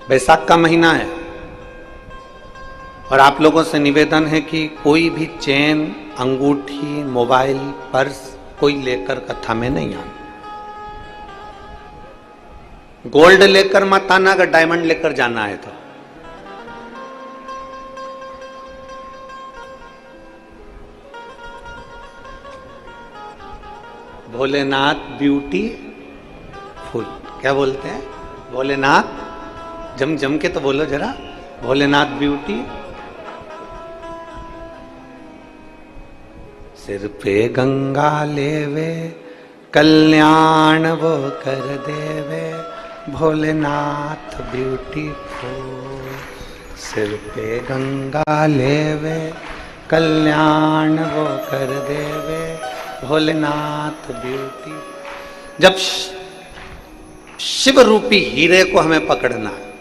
बैसाख का महीना है और आप लोगों से निवेदन है कि कोई भी चेन, अंगूठी, मोबाइल, पर्स कोई लेकर कथा में नहीं आना। गोल्ड लेकर मत आना, अगर डायमंड लेकर जाना है तो। भोलेनाथ ब्यूटी फुल, क्या बोलते हैं? भोलेनाथ, जम के तो बोलो जरा। भोलेनाथ ब्यूटी, सिर पे गंगा लेवे, कल्याण वो कर देवे। भोलेनाथ ब्यूटीफुल, सिर पे गंगा लेवे, कल्याण वो कर देवे। भोलेनाथ ब्यूटी। जब शिव रूपी हीरे को हमें पकड़ना है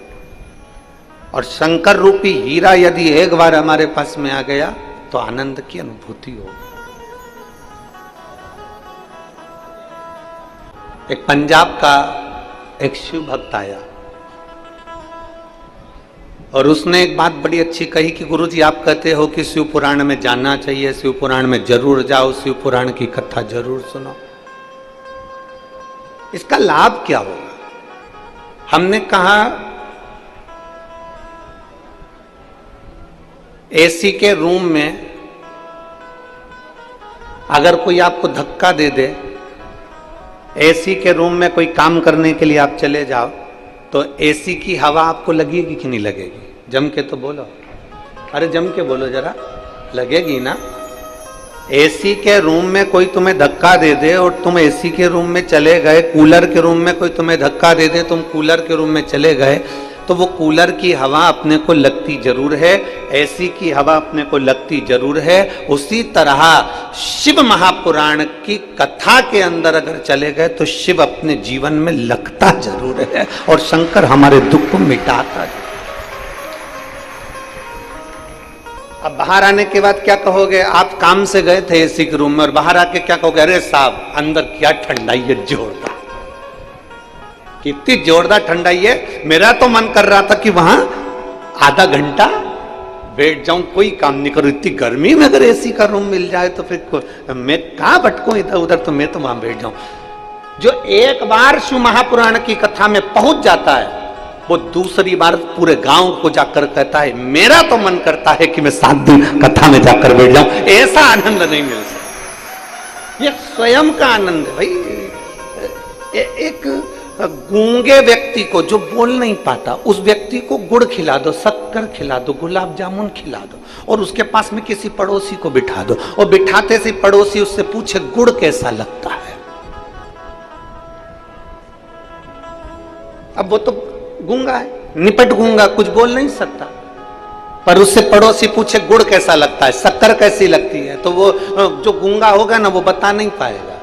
और शंकर रूपी हीरा यदि एक बार हमारे पास में आ गया तो आनंद की अनुभूति होगी। एक पंजाब का एक शिव भक्त आया और उसने एक बात बड़ी अच्छी कही कि गुरुजी आप कहते हो कि शिव पुराण में जानना चाहिए, शिव पुराण में जरूर जाओ, शिव पुराण की कथा जरूर सुनो। इसका लाभ क्या होगा? हमने कहा एसी के रूम में अगर कोई आपको धक्का दे दे, एसी के रूम में कोई काम करने के लिए आप चले जाओ तो एसी की हवा आपको लगेगी कि नहीं लगेगी? जम के तो बोलो, अरे जम के बोलो जरा, लगेगी ना। एसी के रूम में कोई तुम्हें धक्का दे दे और तुम एसी के रूम में चले गए, कूलर के रूम में कोई तुम्हें धक्का दे दे, तुम कूलर के रूम में चले गए, तो वो कूलर की हवा अपने को लगती जरूर है, एसी की हवा अपने को लगती जरूर है। उसी तरह शिव महापुराण की कथा के अंदर अगर चले गए तो शिव अपने जीवन में लगता जरूर है और शंकर हमारे दुख को मिटाता है। अब बाहर आने के बाद क्या कहोगे? आप काम से गए थे एसी के रूम में और बाहर आके क्या कहोगे? अरे साहब अंदर क्या ठंडाई है, जोरदार, कितनी जोरदार ठंडाई है। मेरा तो मन कर रहा था कि वहां आधा घंटा बैठ जाऊं, कोई काम नहीं करूं। इतनी गर्मी में अगर एसी का रूम मिल जाए तो फिर मैं कहां भटकूं इधर उधर, तो मैं तो वहां बैठ जाऊं। जो एक बार शिव महापुराण की कथा में पहुंच जाता है वो दूसरी बार पूरे गांव को जाकर कहता है मेरा तो मन करता है कि मैं 7 दिन कथा में जाकर बैठ जाऊं। ऐसा आनंद नहीं मिल सकता, ये स्वयं का आनंद है भाई। एक गूंगे व्यक्ति को जो बोल नहीं पाता, उस व्यक्ति को गुड़ खिला दो, शक्कर खिला दो, गुलाब जामुन खिला दो और उसके पास में किसी पड़ोसी को बिठा दो और बिठाते से पड़ोसी उससे पूछे गुड़ कैसा लगता है। अब वो तो गूंगा है, निपट गूंगा, कुछ बोल नहीं सकता, पर उससे पड़ोसी पूछे गुड़ कैसा लगता है, शक्कर कैसी लगती है, तो वो जो गूंगा होगा ना वो बता नहीं पाएगा।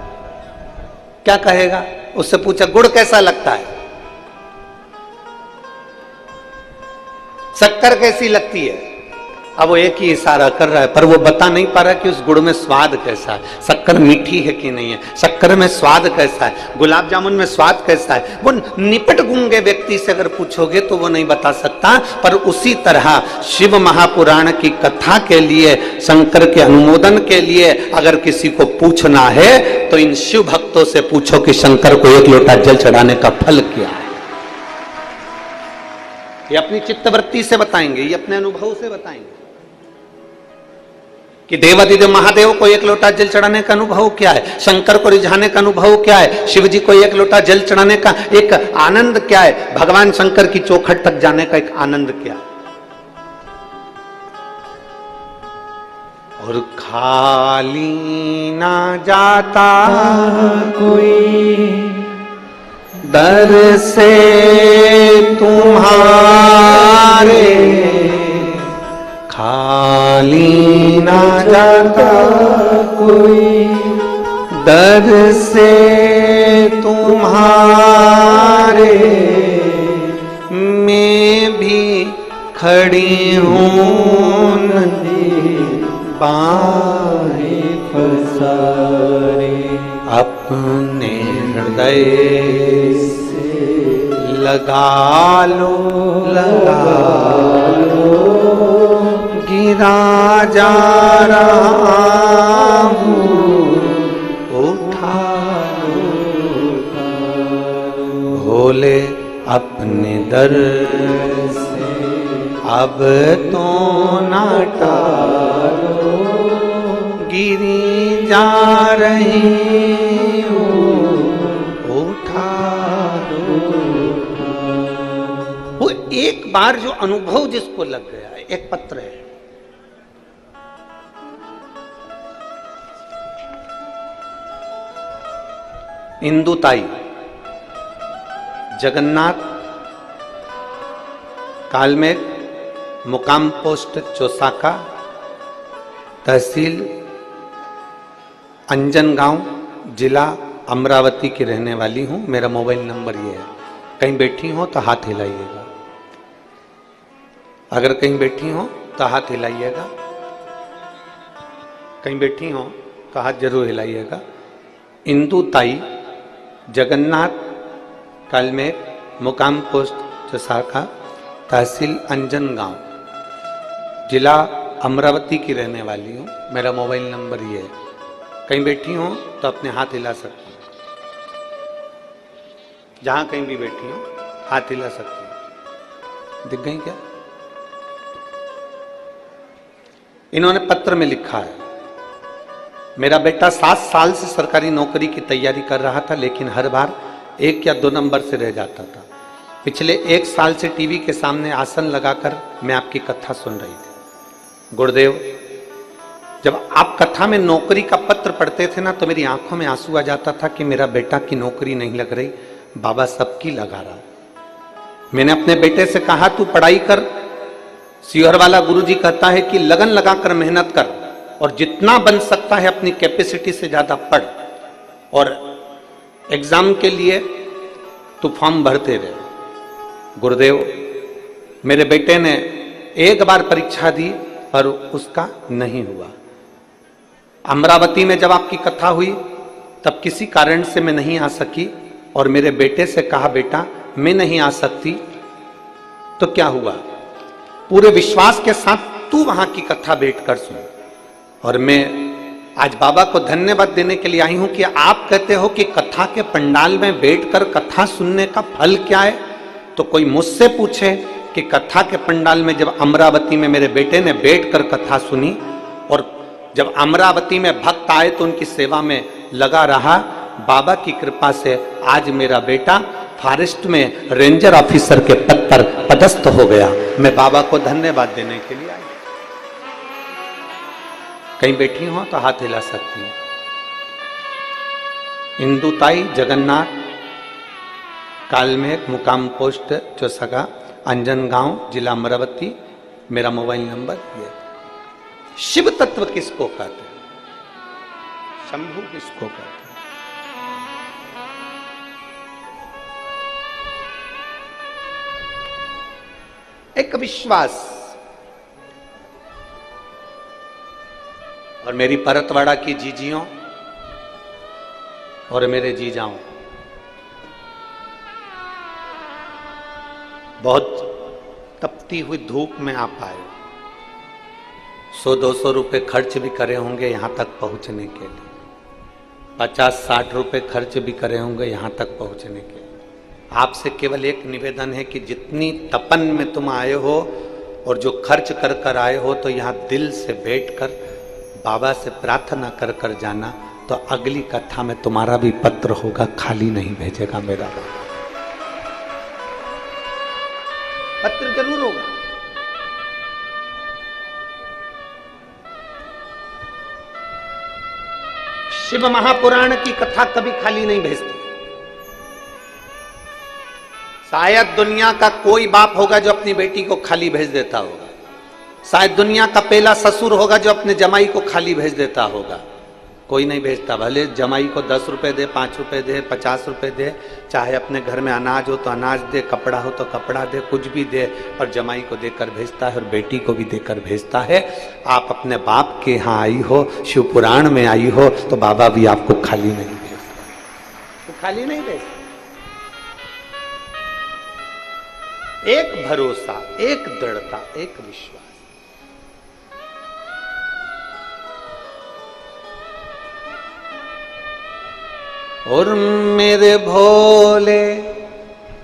क्या कहेगा? उससे पूछा गुड़ कैसा लगता है, शक्कर कैसी लगती है। अब वो एक ही इशारा कर रहा है पर वो बता नहीं पा रहा कि उस गुड़ में स्वाद कैसा है, शक्कर मीठी है कि नहीं है, शक्कर में स्वाद कैसा है, गुलाब जामुन में स्वाद कैसा है। वो निपट गूंगे व्यक्ति से अगर पूछोगे तो वो नहीं बता सकता। पर उसी तरह शिव महापुराण की कथा के लिए, शंकर के अनुमोदन के लिए अगर किसी को पूछना है तो इन शिव भक्तों से पूछो कि शंकर को 1 लोटा जल चढ़ाने का फल क्या है। ये अपनी चित्तवृत्ति से बताएंगे, ये अपने अनुभव से बताएंगे कि देवादिदेव महादेव को 1 लोटा जल चढ़ाने का अनुभव क्या है, शंकर को रिझाने का अनुभव क्या है, शिव जी को 1 लोटा जल चढ़ाने का एक आनंद क्या है, भगवान शंकर की चौखट तक जाने का एक आनंद क्या है। और खाली ना जाता कोई दर से तुम्हारे, खाली ना जाता कोई दर से तुम्हारे, मैं भी खड़ी हूँ नदी बाहें पसारे, अपने हृदय से लगा लो राजा राम उठा भोले अपने दर से अब तो ना टालो, गिरी जा रही उठा। वो एक बार जो अनुभव जिसको लग गया है, एक पत्र है, इंदुताई, जगन्नाथ, कालमेघ, मुकाम पोस्ट चौसाका, तहसील अंजनगांव, जिला अमरावती की रहने वाली हूं। मेरा मोबाइल नंबर ये है। कहीं बैठी हो तो हाथ हिलाइएगा, अगर कहीं बैठी हो तो हाथ हिलाइएगा, कहीं बैठी हो तो हाथ जरूर हिलाइएगा। इंदुताई, जगन्नाथ, कालमेघ, मुकाम पोस्ट चौसाका, तहसील अंजनगांव, जिला अमरावती की रहने वाली हूँ। मेरा मोबाइल नंबर ये है। कहीं बैठी हो तो अपने हाथ हिला सकती हो, जहां कहीं भी बैठी हो हाथ हिला सकती हो। दिख गई क्या? इन्होंने पत्र में लिखा है, मेरा बेटा 7 साल से सरकारी नौकरी की तैयारी कर रहा था, लेकिन हर बार 1 या 2 नंबर से रह जाता था। पिछले 1 साल से टीवी के सामने आसन लगाकर मैं आपकी कथा सुन रही थी। गुरुदेव, जब आप कथा में नौकरी का पत्र पढ़ते थे ना, तो मेरी आंखों में आंसू आ जाता था कि मेरा बेटा की नौकरी नहीं लग रही, बाबा सबकी लगा रहा। मैंने अपने बेटे से कहा, तू पढ़ाई कर। सियोहर वाला गुरुजी कहता है कि लगन लगाकर मेहनत कर और जितना बन सकता है अपनी कैपेसिटी से ज्यादा पढ़, और एग्जाम के लिए तू फॉर्म भरते रहे। गुरुदेव, मेरे बेटे ने एक बार परीक्षा दी पर उसका नहीं हुआ। अमरावती में जब आपकी कथा हुई तब किसी कारण से मैं नहीं आ सकी और मेरे बेटे से कहा, बेटा मैं नहीं आ सकती तो क्या हुआ, पूरे विश्वास के साथ तू वहां की कथा बैठकर सुन। और मैं आज बाबा को धन्यवाद देने के लिए आई हूं कि आप कहते हो कि कथा के पंडाल में बैठकर कथा सुनने का फल क्या है। तो कोई मुझसे पूछे कि कथा के पंडाल में जब अमरावती में मेरे बेटे ने बैठकर कथा सुनी और जब अमरावती में भक्त आए तो उनकी सेवा में लगा रहा, बाबा की कृपा से आज मेरा बेटा फॉरेस्ट में रेंजर ऑफिसर के पद पर पदस्थ हो गया। मैं बाबा को धन्यवाद देने के लिए आई। कहीं बैठी हो तो हाथ हिला सकती हूं। इंदुताई, जगन्नाथ, कालमेघ, मुकाम पोस्ट चौसाका, अंजनगांव, जिला अमरावती। मेरा मोबाइल नंबर ये। शिव तत्व किसको कहते हैं? शंभु किसको कहते हैं? एक विश्वास। और मेरी परतवाड़ा की जीजियों और मेरे जीजाओं, बहुत तपती हुई धूप में आप आए, 100-200 रुपए खर्च भी करे होंगे यहां तक पहुंचने के लिए, 50-60 रुपए खर्च भी करे होंगे यहां तक पहुंचने के लिए। आपसे केवल एक निवेदन है कि जितनी तपन में तुम आए हो और जो खर्च कर कर आए हो, तो यहां दिल से बैठकर बाबा से प्रार्थना कर कर जाना, तो अगली कथा में तुम्हारा भी पत्र होगा, खाली नहीं भेजेगा मेरा पत्र, जरूर होगा। शिव महापुराण की कथा कभी खाली नहीं भेजती। शायद दुनिया का कोई बाप होगा जो अपनी बेटी को खाली भेज देता होगा, शायद दुनिया का पहला ससुर होगा जो अपने जमाई को खाली भेज देता होगा। कोई नहीं भेजता, भले जमाई को 10 रुपए दे, 5 रुपए दे, 50 रुपए दे, चाहे अपने घर में अनाज हो तो अनाज दे, कपड़ा हो तो कपड़ा दे, कुछ भी दे, पर जमाई को देकर भेजता है और बेटी को भी देकर भेजता है। आप अपने बाप के यहाँ आई हो, शिव पुराण में आई हो, तो बाबा भी आपको खाली नहीं भेजता, तो खाली नहीं भेजता। एक भरोसा, एक दृढ़ता, एक विश्वास। और मेरे भोले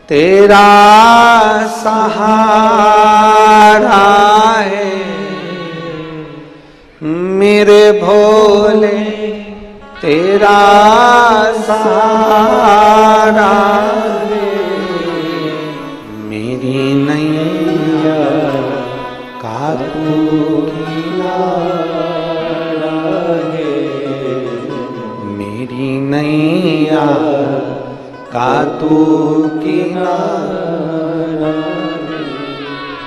तेरा सहारा है, मेरे भोले तेरा सहारा है, मेरी नैया का तू किनारा है, मेरी नैया का तू किनारा।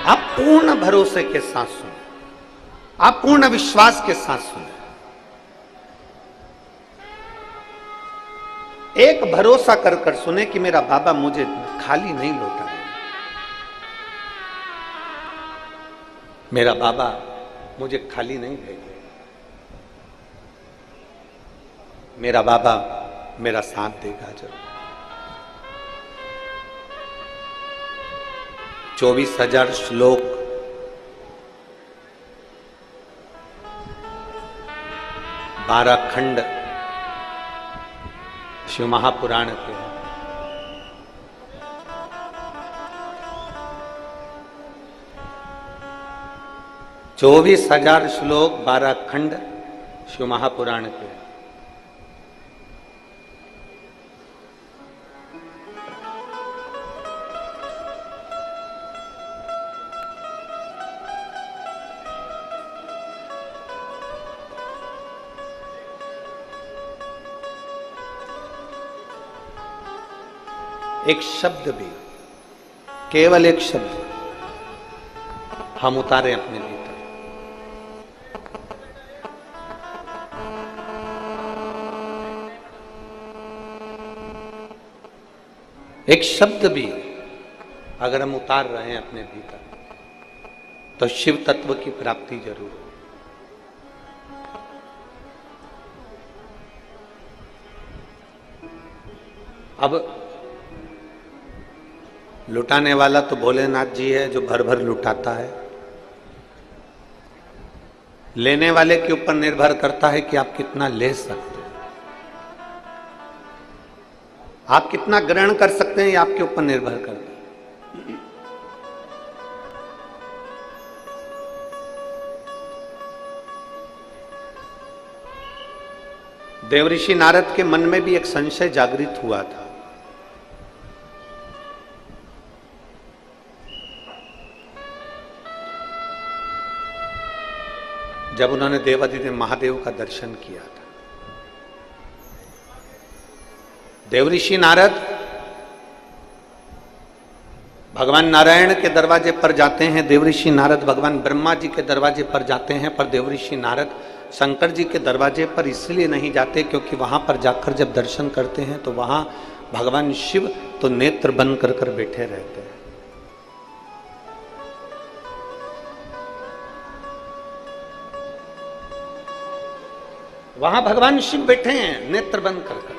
आप पूर्ण भरोसे के साथ सुने, आप पूर्ण विश्वास के साथ सुने। एक भरोसा कर कर सुने कि मेरा बाबा मुझे खाली नहीं लौटाए, मेरा बाबा मुझे खाली नहीं भेजे, मेरा बाबा मेरा साथ देगा जरूर। 24,000 श्लोक, 12 खंड शिव महापुराण के, 24,000 श्लोक, 12 खंड शिव महापुराण के। एक शब्द भी, केवल एक शब्द हम उतारे अपने भीतर। एक शब्द भी अगर हम उतार रहे हैं अपने भीतर तो शिव तत्व की प्राप्ति जरूर हो। अब लुटाने वाला तो भोलेनाथ जी है जो भर भर लुटाता है, लेने वाले के ऊपर निर्भर करता है कि आप कितना ले सकते हैं, आप कितना ग्रहण कर सकते हैं, ये आपके ऊपर निर्भर करता है। देवऋषि नारद के मन में भी एक संशय जागृत हुआ था। जब उन्होंने देवादिदेव महादेव का दर्शन किया था, देवऋषि नारद भगवान नारायण के दरवाजे पर जाते हैं, देवऋषि नारद भगवान ब्रह्मा जी के दरवाजे पर जाते हैं, पर देवऋषि नारद शंकर जी के दरवाजे पर इसलिए नहीं जाते क्योंकि वहां पर जाकर जब दर्शन करते हैं तो वहां भगवान शिव तो नेत्र बंद कर कर बैठे रहते हैं। वहां भगवान शिव बैठे हैं नेत्र बंद कर कर।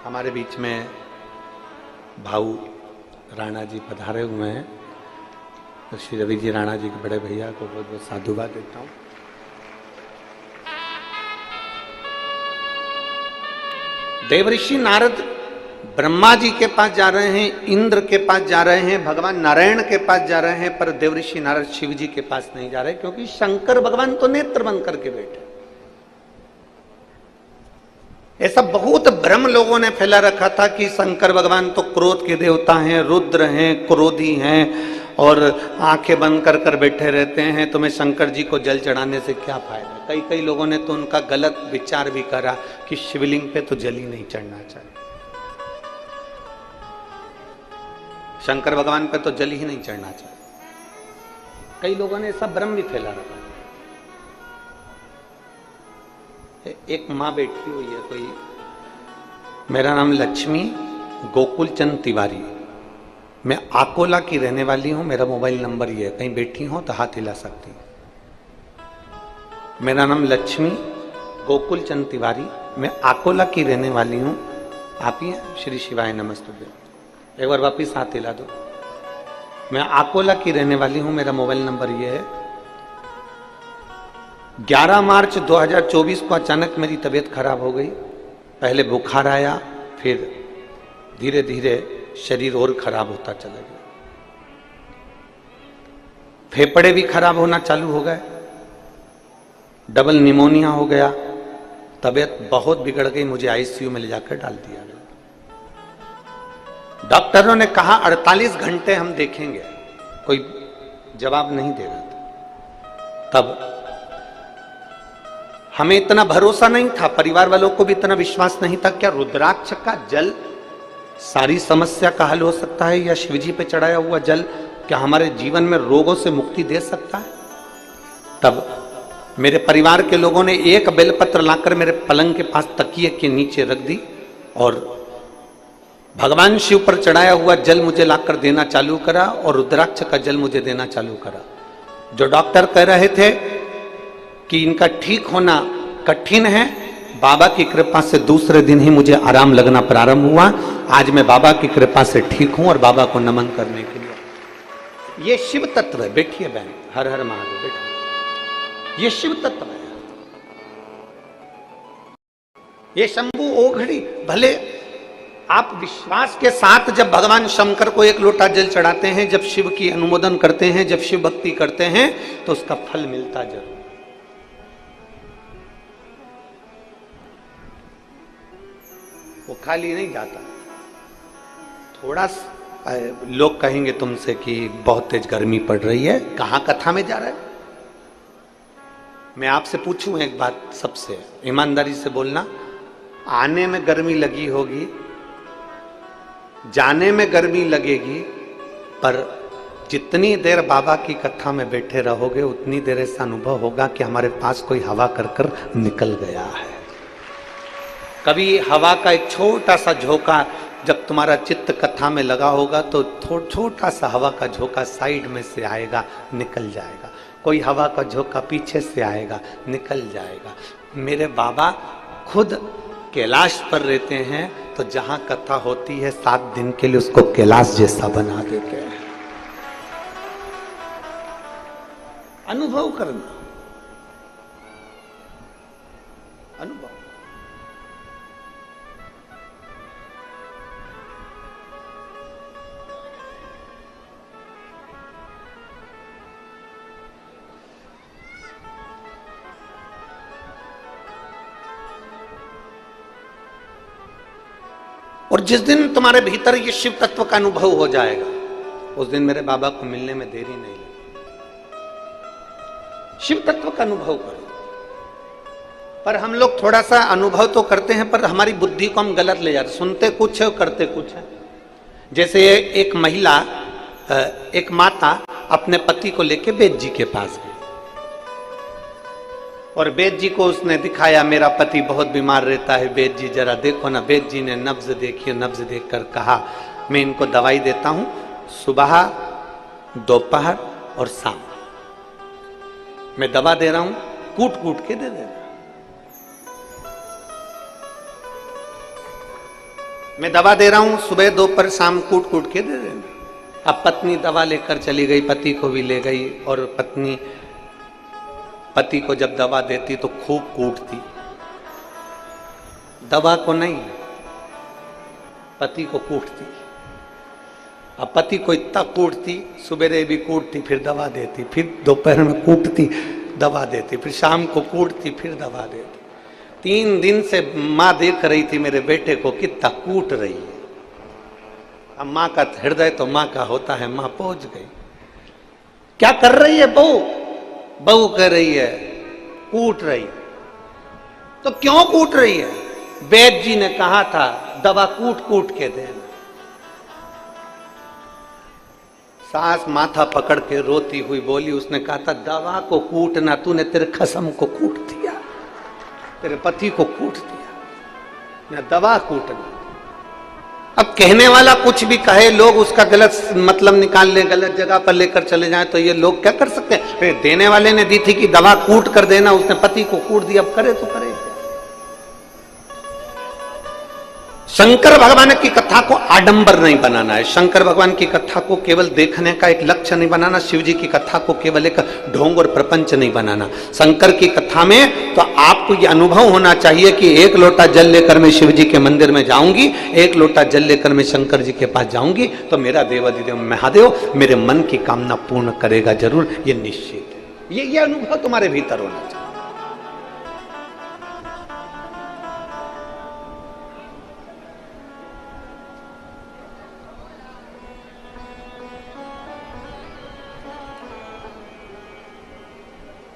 हमारे बीच में भाऊ राणा जी पधारे हुए हैं, तो श्री रवि जी राणा जी के बड़े भैया को बहुत बहुत साधुवाद देता हूं। देवऋषि नारद ब्रह्मा जी के पास जा रहे हैं, इंद्र के पास जा रहे हैं, भगवान नारायण के पास जा रहे हैं, पर देवऋषि नारद शिव जी के पास नहीं जा रहे क्योंकि शंकर भगवान तो नेत्र बंद करके बैठे। ऐसा बहुत भ्रम लोगों ने फैला रखा था कि शंकर भगवान तो क्रोध के देवता हैं, रुद्र हैं, क्रोधी हैं और आंखें बंद कर कर बैठे रहते हैं, तुम्हें शंकर जी को जल चढ़ाने से क्या फायदा। कई लोगों ने तो उनका गलत विचार भी करा कि शिवलिंग पे तो जल ही नहीं चढ़ना चाहिए, शंकर भगवान पे तो जल ही नहीं चढ़ना चाहिए। कई लोगों ने ऐसा भ्रम भी फैला रखा। एक माँ बैठी हुई है कोई, मेरा नाम लक्ष्मी गोकुल चंद तिवारी, मैं आकोला की रहने वाली हूं, मेरा मोबाइल नंबर ये है, कहीं बैठी हो तो हाथ हिला सकती। मेरा नाम लक्ष्मी गोकुल चंद तिवारी, मैं आकोला की रहने वाली हूं, आप ही हैं? श्री शिवाय नमस्तुभ्यं। एक बार वापिस हाथ हिला दो। मैं अकोला की रहने वाली हूं, मेरा मोबाइल नंबर ये है। 11 मार्च 2024 को अचानक मेरी तबीयत खराब हो गई। पहले बुखार आया, फिर धीरे धीरे शरीर और खराब होता चला गया। फेफड़े भी खराब होना चालू हो गए, डबल निमोनिया हो गया, तबीयत बहुत बिगड़ गई। मुझे आईसीयू में ले जाकर डाल दिया गया। डॉक्टरों ने कहा 48 घंटे हम देखेंगे, कोई जवाब नहीं दे रहा था। तब हमें इतना भरोसा नहीं था, परिवार वालों को भी इतना विश्वास नहीं था, क्या रुद्राक्ष का जल सारी समस्या का हल हो सकता है, या शिवजी पे चढ़ाया हुआ जल क्या हमारे जीवन में रोगों से मुक्ति दे सकता है। तब मेरे परिवार के लोगों ने एक बेलपत्र लाकर मेरे पलंग के पास तकिए के नीचे रख दी और भगवान शिव पर चढ़ाया हुआ जल मुझे लाकर देना चालू करा और रुद्राक्ष का जल मुझे देना चालू करा। जो डॉक्टर कह रहे थे कि इनका ठीक होना कठिन है, बाबा की कृपा से दूसरे दिन ही मुझे आराम लगना प्रारंभ हुआ। आज मैं बाबा की कृपा से ठीक हूं और बाबा को नमन करने के लिए। ये शिव तत्व है। बैठिए बहन, हर हर महादेव। बैठिए, ये शिव तत्व है। ये शंभु ओघड़ी। भले आप विश्वास के साथ जब भगवान शंकर को एक लोटा जल चढ़ाते हैं, जब शिव की अनुमोदन करते हैं, जब शिव भक्ति करते हैं, तो उसका फल मिलता जरूर। वो खाली नहीं जाता। थोड़ा लोग कहेंगे तुमसे कि बहुत तेज गर्मी पड़ रही है, कहां कथा में जा रहा है। मैं आपसे पूछूं एक बात, सबसे ईमानदारी से बोलना, आने में गर्मी लगी होगी, जाने में गर्मी लगेगी, पर जितनी देर बाबा की कथा में बैठे रहोगे उतनी देर ऐसा अनुभव होगा कि हमारे पास कोई हवा कर कर निकल गया है। कभी हवा का एक छोटा सा झोंका जब तुम्हारा चित्त कथा में लगा होगा तो छोटा सा हवा का झोंका साइड में से आएगा, निकल जाएगा। कोई हवा का झोंका पीछे से आएगा, निकल जाएगा। मेरे बाबा खुद कैलाश पर रहते हैं, तो जहां कथा होती है 7 दिन के लिए उसको कैलाश जैसा बना देते हैं। अनुभव करना, अनुभव। और जिस दिन तुम्हारे भीतर ये शिव तत्व का अनुभव हो जाएगा, उस दिन मेरे बाबा को मिलने में देरी नहीं लगी। शिव तत्व का अनुभव करो। पर हम लोग थोड़ा सा अनुभव तो करते हैं, पर हमारी बुद्धि को हम गलत ले जाते, सुनते कुछ है और करते कुछ है। जैसे एक महिला, एक माता अपने पति को लेके वैद्य जी के पास गई और वैद्य जी को उसने दिखाया, मेरा पति बहुत बीमार रहता है, वैद्य जी जरा देखो ना। वैद्य जी ने नब्ज देखी, नब्ज देखकर कहा, मैं इनको दवाई देता हूं, सुबह, दोपहर और शाम मैं दवा दे रहा हूं, कूट कूट के दे देना। मैं दवा दे रहा हूं, सुबह दोपहर शाम कूट कूट के दे देना। अब पत्नी दवा लेकर चली गई, पति को भी ले गई, और पत्नी पति को जब दवा देती तो खूब कूटती, दवा को नहीं, पति को कूटती। अब पति को इतना कूटती, सुबह भी कूटती, फिर दवा देती, फिर दोपहर में कूटती, दवा देती, फिर शाम को कूटती, फिर दवा देती। 3 दिन से माँ देख रही थी मेरे बेटे को कितना कूट रही है। अब माँ का हृदय तो माँ का होता है, माँ पहुंच गई। क्या कर रही है बहू? बहू कह रही है कूट रही। तो क्यों कूट रही है? वैद्य जी ने कहा था दवा कूट कूट के देना। सास माथा पकड़ के रोती हुई बोली, उसने कहा था दवा को कूटना, तूने तेरे खसम को कूट दिया, तेरे पति को कूट दिया, ना दवा कूटना। अब कहने वाला कुछ भी कहे, लोग उसका गलत मतलब निकाल ले, गलत जगह पर लेकर चले जाएं, तो ये लोग क्या कर सकते हैं? फिर देने वाले ने दी थी कि दवा कूट कर देना, उसने पति को कूट दिया, अब करे तो करे। शंकर भगवान की कथा को आडंबर नहीं बनाना है, शंकर भगवान की कथा को केवल देखने का एक लक्ष्य नहीं बनाना, शिव जी की कथा को केवल एक ढोंग और प्रपंच नहीं बनाना। शंकर की कथा में तो आपको ये अनुभव होना चाहिए कि एक लोटा जल लेकर मैं शिव जी के मंदिर में जाऊंगी, एक लोटा जल लेकर मैं शंकर जी के पास जाऊंगी, तो मेरा देवाधिदेव महादेव मेरे मन की कामना पूर्ण करेगा जरूर, ये निश्चित है। ये अनुभव तुम्हारे भीतर होना चाहिए।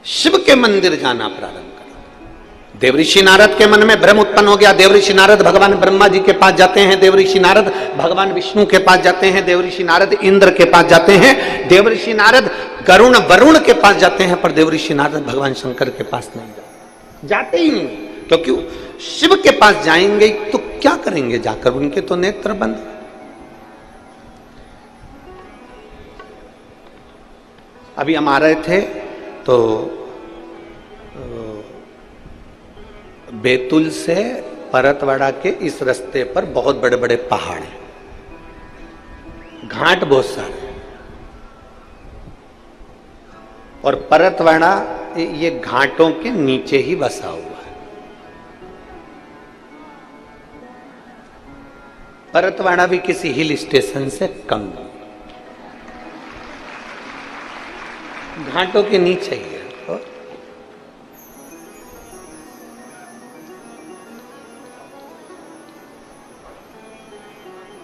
शिव के मंदिर जाना प्रारंभ करो। देवऋषि नारद के मन में भ्रम उत्पन्न हो गया। देवऋषि नारद भगवान ब्रह्मा जी के पास जाते हैं, देवऋषि नारद भगवान विष्णु के पास जाते हैं, देवऋषि नारद इंद्र के पास जाते हैं, देवऋषि नारद गरुण वरुण के पास जाते हैं, पर देवऋषि नारद भगवान शंकर के पास नहीं जाते ही नहीं, क्योंकि शिव के पास जाएंगे तो क्या करेंगे जाकर, उनके तो नेत्र बंद। अभी हम आ रहे थे तो बैतूल से परतवाड़ा के इस रास्ते पर बहुत बड़े बड़े पहाड़ हैं, घाट बहुत सारे, और परतवाड़ा ये घाटों के नीचे ही बसा हुआ है। परतवाड़ा भी किसी हिल स्टेशन से कम नहीं, घाटों के नीचे ही है।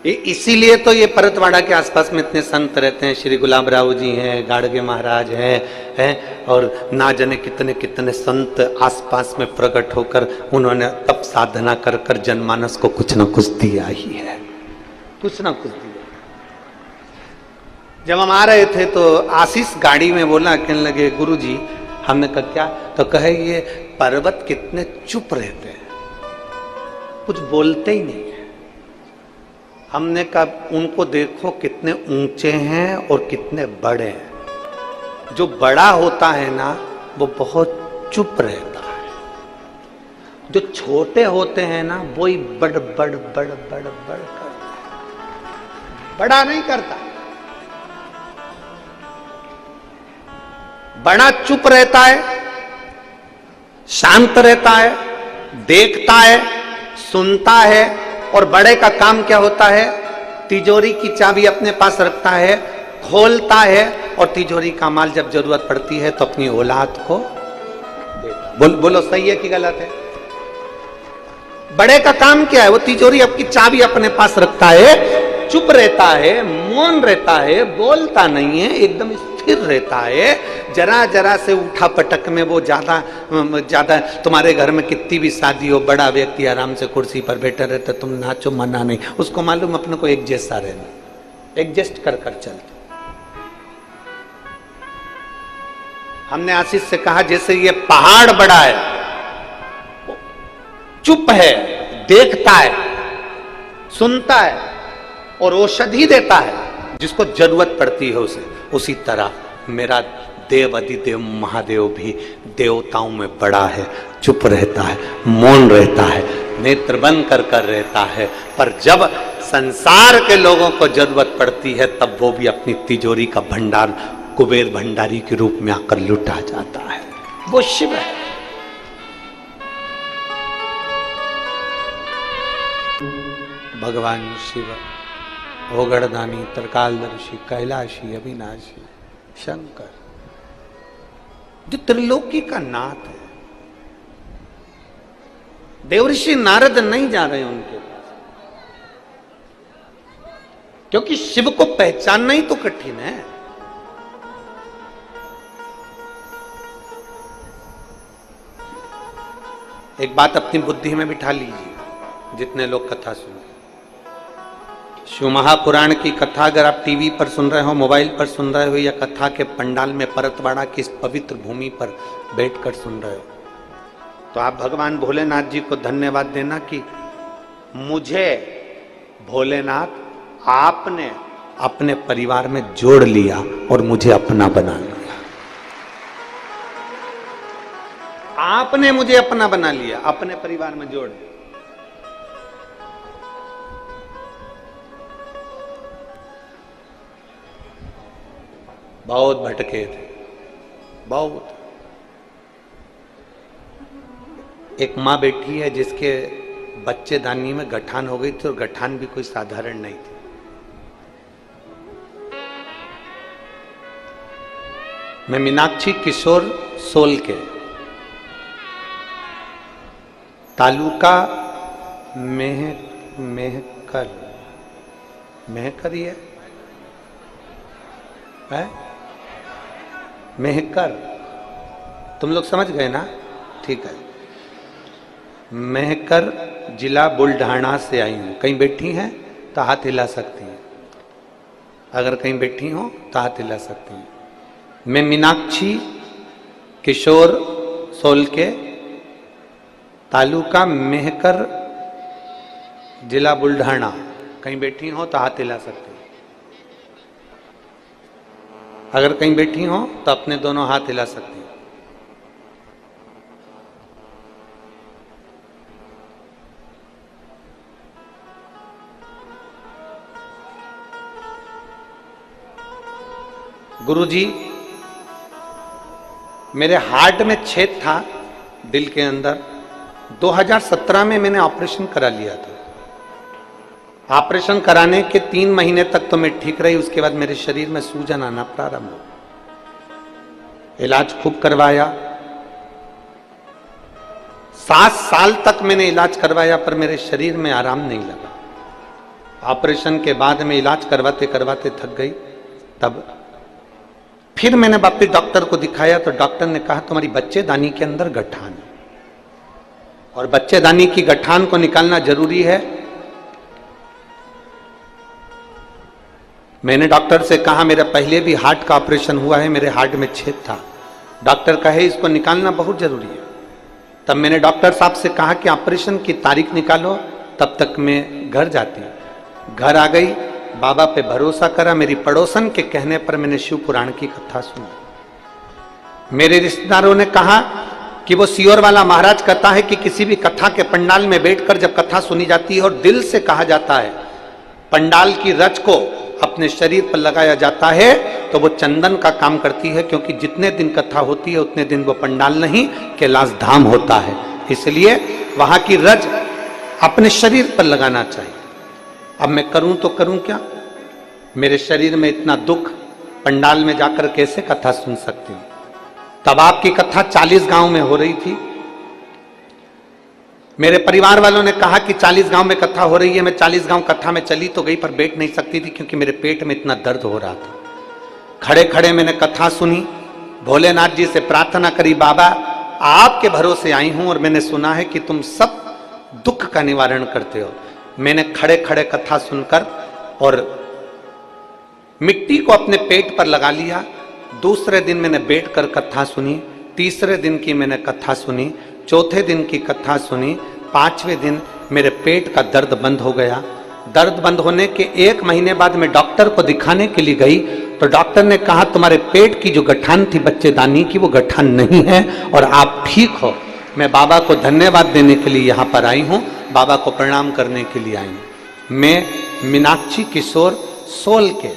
इसीलिए तो ये परतवाड़ा के आसपास में इतने संत रहते हैं। श्री गुलाब राव जी हैं, गाड़गे महाराज हैं, और ना जाने कितने कितने संत आसपास में प्रकट होकर उन्होंने तप साधना कर कर जनमानस को कुछ ना कुछ दिया ही है, कुछ ना कुछ दिया। जब हम आ रहे थे तो आशीष गाड़ी में बोला, कहने लगे गुरुजी, हमने कहा क्या, तो कहे ये पर्वत कितने चुप रहते हैं, कुछ बोलते ही नहीं है। हमने कहा उनको देखो कितने ऊंचे हैं और कितने बड़े हैं। जो बड़ा होता है ना वो बहुत चुप रहता है, जो छोटे होते हैं ना वो ही बड़ बड़ बड़ बड़ बड़ करता है, बड़ा नहीं करता। बड़ा चुप रहता है, शांत रहता है, देखता है, सुनता है, और बड़े का काम क्या होता है, तिजोरी की चाबी अपने पास रखता है, खोलता है, और तिजोरी का माल जब जरूरत पड़ती है तो अपनी औलाद को देता। बोलो सही है कि गलत है? बड़े का काम क्या है, वो तिजोरी आपकी चाबी अपने पास रखता है, चुप रहता है, मौन रहता है, बोलता नहीं है, एकदम स्थिर रहता है। जरा जरा से उठा पटक में वो ज्यादा तुम्हारे घर में कितनी भी शादी हो, बड़ा व्यक्ति आराम से कुर्सी पर बैठा रहता, तुम नाचो मना नहीं, उसको मालूम अपने को एक जैसा रहना, एडजस्ट कर कर चलते। हमने आशीष से कहा जैसे ये पहाड़ बड़ा है, चुप है, देखता है, सुनता है और औषधि देता है जिसको जरूरत पड़ती है उसे, उसी तरह मेरा देव अधिदेव महादेव भी देवताओं में बड़ा है, चुप रहता है, मौन रहता है, नेत्र बंद कर कर रहता है, पर जब संसार के लोगों को जरूरत पड़ती है तब वो भी अपनी तिजोरी का भंडार कुबेर भंडारी के रूप में आकर लुटा जाता है। वो शिव है। भगवान शिव ओगड़दानी, त्रिकालदर्शी, कैलाशी, अविनाशी, शंकर जो त्रिलोकी का नाथ है। देवऋषि नारद नहीं जा रहे उनके पास, क्योंकि शिव को पहचानना ही तो कठिन है। एक बात अपनी बुद्धि में बिठा लीजिए, जितने लोग कथा सुन, शिव महापुराण की कथा अगर आप टीवी पर सुन रहे हो, मोबाइल पर सुन रहे हो, या कथा के पंडाल में परतवाड़ा की इस पवित्र भूमि पर बैठकर सुन रहे हो, तो आप भगवान भोलेनाथ जी को धन्यवाद देना कि मुझे भोलेनाथ आपने अपने परिवार में जोड़ लिया और मुझे अपना बना लिया। आपने मुझे अपना बना लिया, अपने परिवार में जोड़ लिया। बहुत भटके थे, बहुत। एक माँ बैठी है जिसके बच्चेदानी में गठान हो गई थी, और गठान भी कोई साधारण नहीं थी। मैं मीनाक्षी किशोर सोलके, तालुका मेहकर ही है मेहकर, तुम लोग समझ गए ना? ठीक है। मेहकर जिला बुल्ढाना से आई हूं। कहीं बैठी हैं तो हाथ हिला सकती हैं, अगर कहीं बैठी हो तो हाथ हिला सकती हैं। मैं मीनाक्षी किशोर सोलके, तालुका मेहकर, जिला बुल्ढाना। कहीं बैठी हो तो हाथ हिला सकती हैं, अगर कहीं बैठी हो तो अपने दोनों हाथ हिला सकती हैं। गुरुजी, मेरे हार्ट में छेद था दिल के अंदर। 2017 में मैंने ऑपरेशन करा लिया था। ऑपरेशन कराने के 3 महीने तक तो मैं ठीक रही, उसके बाद मेरे शरीर में सूजन आना प्रारंभ हो। इलाज खूब करवाया, 7 साल तक मैंने इलाज करवाया, पर मेरे शरीर में आराम नहीं लगा। ऑपरेशन के बाद में इलाज करवाते करवाते थक गई। तब फिर मैंने वापिस डॉक्टर को दिखाया, तो डॉक्टर ने कहा तुम्हारी बच्चेदानी के अंदर गठान है, और बच्चेदानी की गठान को निकालना जरूरी है। मैंने डॉक्टर से कहा मेरा पहले भी हार्ट का ऑपरेशन हुआ है, मेरे हार्ट में छेद था। डॉक्टर कहे इसको निकालना बहुत जरूरी है। तब मैंने डॉक्टर साहब से कहा कि ऑपरेशन की तारीख निकालो, तब तक मैं घर जाती। घर आ गई, बाबा पे भरोसा करा। मेरी पड़ोसन के कहने पर मैंने शिव पुराण की कथा सुनी। मेरे रिश्तेदारों ने कहा कि वो सियोर वाला महाराज कहता है कि किसी भी कथा के पंडाल में बैठकर जब कथा सुनी जाती है और दिल से कहा जाता है, पंडाल की रच को अपने शरीर पर लगाया जाता है, तो वो चंदन का काम करती है, क्योंकि जितने दिन कथा होती है उतने दिन वो पंडाल नहीं कैलाश धाम होता है। इसलिए वहां की रज अपने शरीर पर लगाना चाहिए। अब मैं करूं तो करूं क्या? मेरे शरीर में इतना दुख, पंडाल में जाकर कैसे कथा सुन सकती हूं? तब आपकी कथा 40 गांव में हो रही थी। मेरे परिवार वालों ने कहा कि 40 गांव में कथा हो रही है। मैं 40 गांव कथा में चली तो गई, पर बैठ नहीं सकती थी, क्योंकि मेरे पेट में इतना दर्द हो रहा था। खड़े खड़े मैंने कथा सुनी, भोलेनाथ जी से प्रार्थना करी, बाबा आपके भरोसे आई हूं और मैंने सुना है कि तुम सब दुख का निवारण करते हो। मैंने खड़े खड़े कथा सुनकर और मिट्टी को अपने पेट पर लगा लिया। दूसरे दिन मैंने बैठकर कथा सुनी, तीसरे दिन की मैंने कथा सुनी, चौथे दिन की कथा सुनी, 5वें दिन मेरे पेट का दर्द बंद हो गया। दर्द बंद होने के 1 महीने बाद मैं डॉक्टर को दिखाने के लिए गई, तो डॉक्टर ने कहा तुम्हारे पेट की जो गठान थी बच्चेदानी की, वो गठान नहीं है और आप ठीक हो। मैं बाबा को धन्यवाद देने के लिए यहाँ पर आई हूँ, बाबा को प्रणाम करने के लिए आई हूँ। मैं मीनाक्षी किशोर सोलके,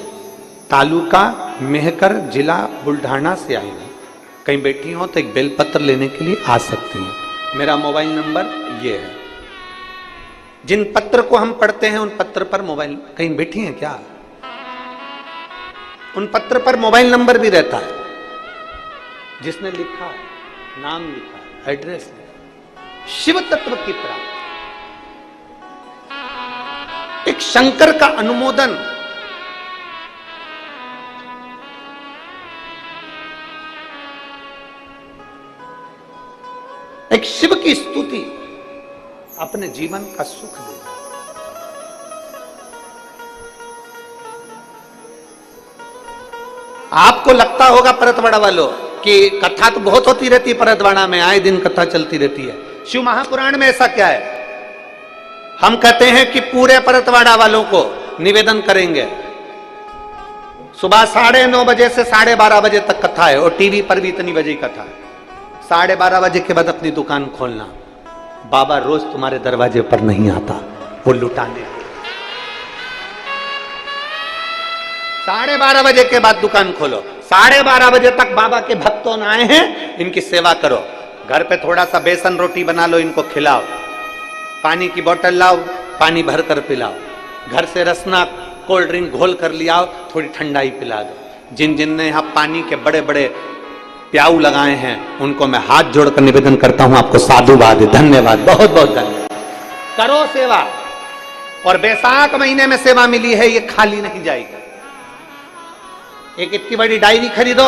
तालुका मेहकर, जिला बुल्ढाना से आई हूँ। कहीं बैठी हो तो एक बेलपत्र लेने के लिए आ सकती हैं। मेरा मोबाइल नंबर ये है। जिन पत्र को हम पढ़ते हैं उन पत्र पर मोबाइल, कहीं बैठी हैं क्या? उन पत्र पर मोबाइल नंबर भी रहता है। जिसने लिखा है, नाम लिखा है, एड्रेस लिखा, शिव तत्व की प्राप्ति, एक शंकर का अनुमोदन, एक शिव की स्तुति अपने जीवन का सुख दे। आपको लगता होगा परतवाड़ा वालों कि कथा तो बहुत होती रहती है परतवाड़ा में, आए दिन कथा चलती रहती है। शिव महापुराण में ऐसा क्या है? हम कहते हैं कि पूरे परतवाड़ा वालों को निवेदन करेंगे, सुबह 9:30 बजे से 12:30 बजे तक कथा है, और टीवी पर भी इतनी बजे कथा है। 12:30 बजे के बाद अपनी दुकान खोलना। बाबा रोज तुम्हारे दरवाजे पर नहीं आता, वो लुटाने। 12:30 बजे के बाद दुकान खोलो, 12:30 बजे तक बाबा के भक्तों आए हैं, इनकी सेवा करो। घर पे थोड़ा सा बेसन रोटी बना लो, इनको खिलाओ, पानी की बोतल लाओ, पानी भर कर पिलाओ, घर से रसना कोल्ड ड्रिंक घोल कर ले आओ, थोड़ी ठंडाई पिला दो। जिन जिन ने यहाँ पानी के बड़े बड़े प्याऊ लगाए हैं उनको मैं हाथ जोड़कर निवेदन करता हूं, आपको साधुवाद, धन्यवाद, बहुत बहुत धन्यवाद। करो सेवा, और बैसाख महीने में सेवा मिली है, ये खाली नहीं जाएगी। एक इतनी बड़ी डायरी खरीदो,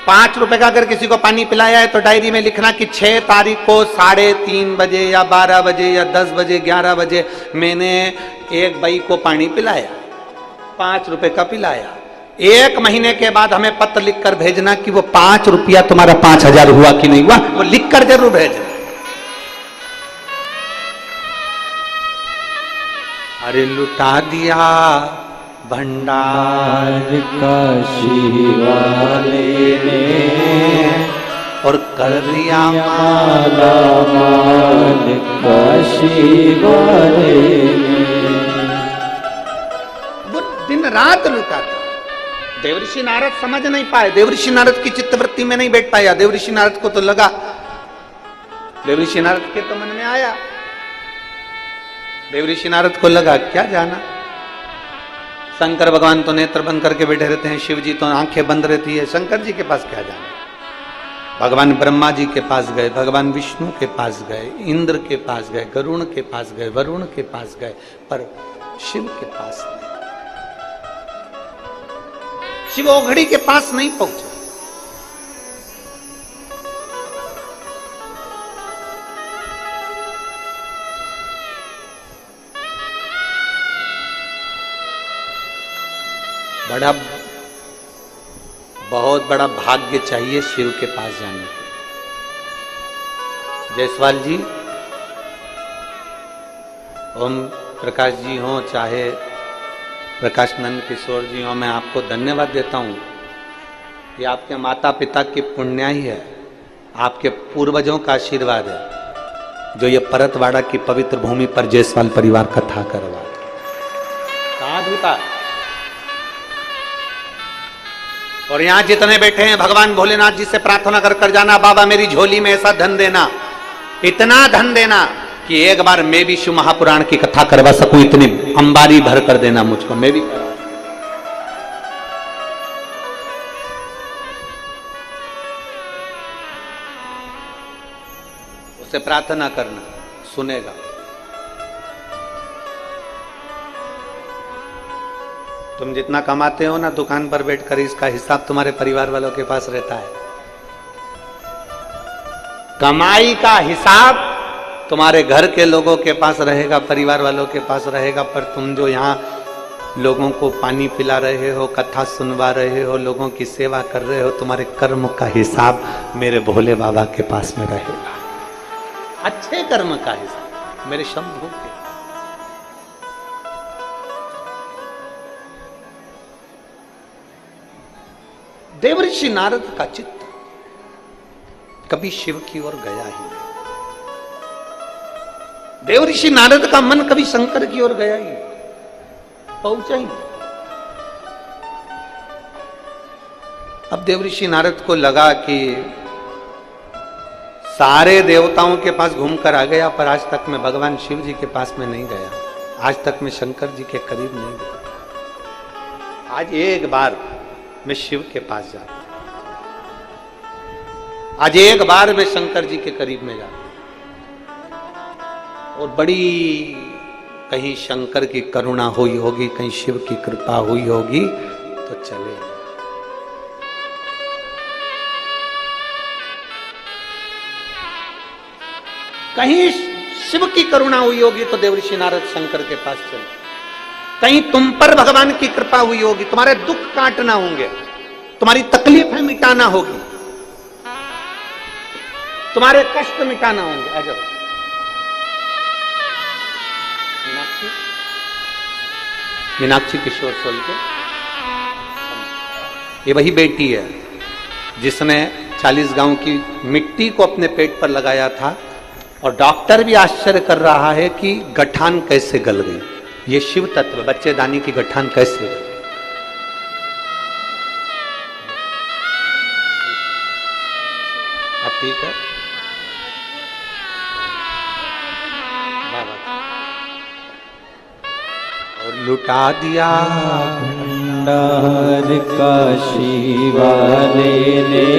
5 रुपए का अगर किसी को पानी पिलाया है तो डायरी में लिखना कि 6 तारीख को 3:30 बजे या 12 बजे या 10 बजे 11 बजे मैंने एक बाई को पानी पिलाया, 5 रुपए का पिलाया। 1 महीने के बाद हमें पत्र लिखकर भेजना कि वो 5 रुपया तुम्हारा 5000 हुआ कि नहीं हुआ, वो लिखकर जरूर भेजना। अरे लुटा दिया भंडार काशी वाले ने और कर दिया माला माल काशी वाले ने। वो दिन रात लुटाता। देवऋषि नारद समझ नहीं पाए, देवऋषि नारद की चित्तवृत्ति में नहीं बैठ पाया। देवऋषि नारद को तो लगा, देवऋषि नारद के तो मन में आया, देवऋषि नारद को लगा क्या जाना, शंकर भगवान तो नेत्र बंद करके बैठे रहते हैं, शिव जी तो आंखें बंद रहती है, शंकर जी के पास क्या जाना। भगवान ब्रह्मा जी के पास गए, भगवान विष्णु के पास गए, इंद्र के पास गए, गरुण के पास गए, वरुण के पास गए, पर शिव के पास नहीं। शिव ओघड़ी के पास नहीं पहुंचे। बहुत बड़ा भाग्य चाहिए शिव के पास जाने के। जायसवाल जी, ओम प्रकाश जी हो, चाहे प्रकाश नंद किशोर जी हो, मैं आपको धन्यवाद देता हूं। ये आपके माता पिता की पुण्याई है, आपके पूर्वजों का आशीर्वाद है, जो ये परतवाड़ा की पवित्र भूमि पर जायसवाल परिवार कथा करवा। कहाँ धूता और यहां जितने बैठे हैं भगवान भोलेनाथ जी से प्रार्थना कर कर जाना, बाबा मेरी झोली में ऐसा धन देना, इतना धन देना कि एक बार मैं भी शिव महापुराण की कथा करवा सकूं, इतनी अंबारी भर कर देना मुझको, मैं भी करवा। उससे प्रार्थना करना, सुनेगा। तुम जितना कमाते हो ना दुकान पर बैठकर, इसका हिसाब तुम्हारे परिवार वालों के पास रहता है। कमाई का हिसाब तुम्हारे घर के लोगों के पास रहेगा, परिवार वालों के पास रहेगा, पर तुम जो यहाँ लोगों को पानी पिला रहे हो, कथा सुनवा रहे हो, लोगों की सेवा कर रहे हो, तुम्हारे कर्म का हिसाब मेरे भोले बाबा के पास में रहेगा। अच्छे कर्म का हिसाब मेरे शंभू के। देवऋषि नारद का चित्त कभी शिव की ओर गया ही नहीं। देवऋषि नारद का मन कभी शंकर की ओर गया ही नहीं, पहुंचा ही नहीं। अब देवऋषि नारद को लगा कि सारे देवताओं के पास घूमकर आ गया, पर आज तक मैं भगवान शिव जी के पास में नहीं गया, आज तक मैं शंकर जी के करीब नहीं गया। आज एक बार मैं शिव के पास जाता, आज एक बार मैं शंकर जी के करीब में जाता, और बड़ी कहीं शंकर की करुणा हुई होगी, कहीं शिव की कृपा हुई होगी तो चले। कहीं शिव की करुणा हुई होगी तो देवऋषि नारद शंकर के पास चले। कहीं तुम पर भगवान की कृपा हुई होगी, तुम्हारे दुख काटना होंगे, तुम्हारी तकलीफें मिटाना होगी, तुम्हारे कष्ट मिटाना होंगे। आ जाओ मीनाक्षी किशोर सोलके, ये वही बेटी है जिसने 40 गांव की मिट्टी को अपने पेट पर लगाया था, और डॉक्टर भी आश्चर्य कर रहा है कि गठान कैसे गल गई। ये शिव तत्व, बच्चेदानी की गठान कैसे गई। ठीक है बाबा। और लुटा दिया भंडार काशी वाले ने,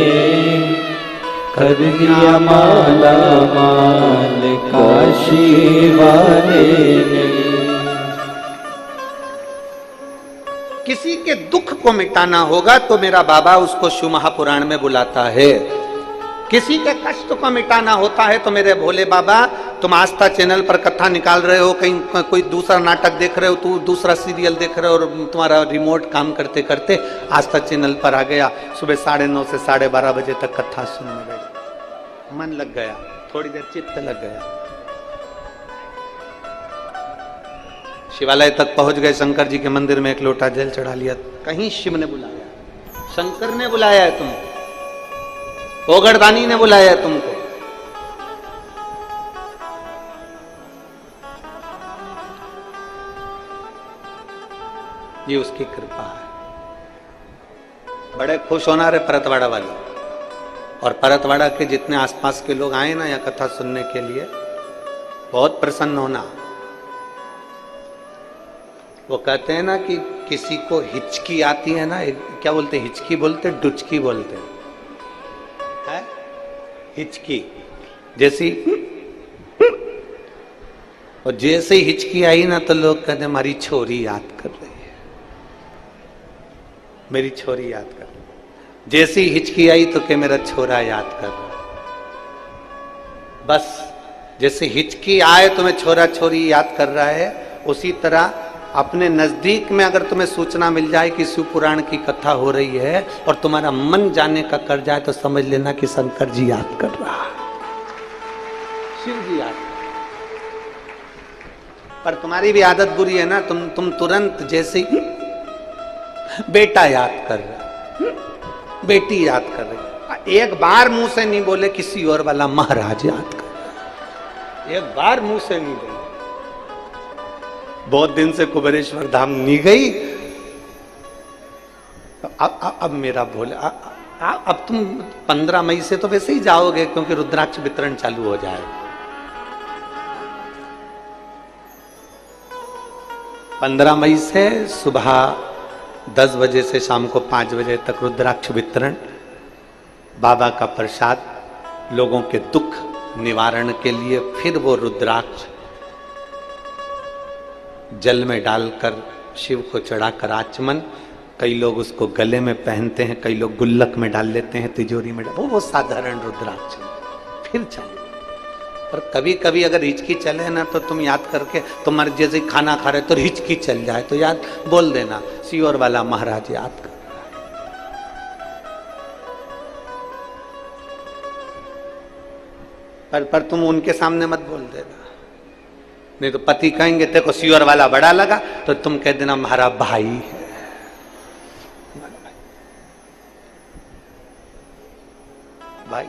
कर दिया माला माल काशी वाले ने। किसी के दुख को मिटाना होगा तो मेरा बाबा उसको शिव महापुराण में बुलाता है। किसी के कष्ट को मिटाना होता है तो मेरे भोले बाबा, तुम आस्था चैनल पर कथा निकाल रहे हो, कहीं कोई दूसरा नाटक देख रहे हो, तू दूसरा सीरियल देख रहे हो और तुम्हारा रिमोट काम करते करते आस्था चैनल पर आ गया, सुबह 9:30 से 12:30 बजे तक कथा सुनने लगे, मन लग गया, थोड़ी देर चित्त लग गया, शिवालय तक पहुंच गए, शंकर जी के मंदिर में एक लोटा जल चढ़ा लिया, कहीं शिव ने बुलाया, शंकर ने बुलाया है तुमको, ओगड़दानी ने बुलाया है तुमको। ये उसकी कृपा है। बड़े खुश होना रे परतवाड़ा वाले, और परतवाड़ा के जितने आसपास के लोग आए ना यहाँ कथा सुनने के लिए, बहुत प्रसन्न होना। वो कहते हैं ना कि किसी को हिचकी आती है ना, क्या बोलते, हिचकी बोलते, डुचकी बोलते हैं, हिचकी जैसी, और जैसे ही हिचकी आई ना तो लोग कहते हमारी छोरी याद कर रही है, मेरी छोरी याद कर रही है। जैसी हिचकी आई तो क्या मेरा छोरा याद कर रहा है। बस जैसे हिचकी आए तुम्हें छोरा छोरी याद कर रहा है, उसी तरह अपने नजदीक में अगर तुम्हें सूचना मिल जाए कि शिव पुराण की कथा हो रही है और तुम्हारा मन जाने का कर जाए तो समझ लेना कि शंकर जी याद कर रहा है, शिव जी याद कर रहा है। पर तुम्हारी भी आदत बुरी है ना, तुम तुरंत जैसे ही बेटा याद कर रहा, बेटी याद कर रही, एक बार मुंह से नहीं बोले किसी और वाला महाराज याद कर रहा, एक बार मुंह से नहीं बोले। बहुत दिन से कुबेरेश्वर धाम नहीं गई, अब मेरा भोले, अब तुम 15 मई से तो वैसे ही जाओगे क्योंकि रुद्राक्ष वितरण चालू हो जाएगा। 15 मई से सुबह 10 बजे से शाम को 5 बजे तक रुद्राक्ष वितरण, बाबा का प्रसाद, लोगों के दुख निवारण के लिए। फिर वो रुद्राक्ष जल में डालकर शिव को चढ़ाकर आचमन, कई लोग उसको गले में पहनते हैं, कई लोग गुल्लक में डाल लेते हैं, तिजोरी में वो साधारण रुद्राक्ष। फिर चाहिए, पर कभी कभी अगर हिचकी चले ना तो तुम याद करके, तुम्हारे जैसे खाना खा रहे तो हिचकी चल जाए तो याद बोल देना, सियोर वाला महाराज याद कर रहा है। पर तुम उनके सामने मत बोल देना, नहीं तो पति कहेंगे तेको सियोर वाला बड़ा लगा, तो तुम कह देना हमारा भाई है। भाई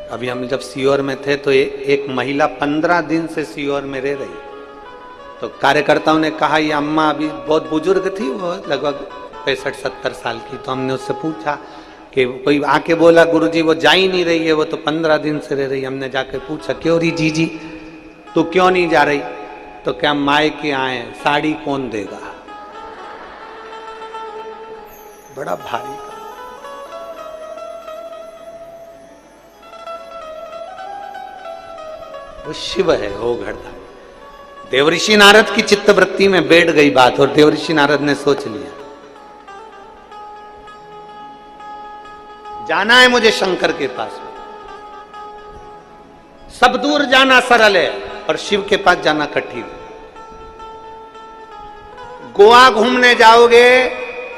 अभी हम जब सियोर में थे तो एक महिला 15 दिन से सियोर में रह रही, तो कार्यकर्ताओं ने कहा ये अम्मा अभी बहुत बुजुर्ग थी, वो लगभग 65-70 साल की। तो हमने उससे पूछा कि कोई आके बोला गुरुजी वो जा ही नहीं रही है, वो तो 15 दिन से रह रही। हमने जाके पूछा क्यों रही जीजी, तू क्यों नहीं जा रही? तो क्या मायके आए, साड़ी कौन देगा? बड़ा भारी का। वो शिव है, वो घड़ता। देवऋषि नारद की चित्तवृत्ति में बैठ गई बात और देवऋषि नारद ने सोच लिया जाना है मुझे शंकर के पास में। सब दूर जाना सरल है और शिव के पास जाना कठिन। गोवा घूमने जाओगे,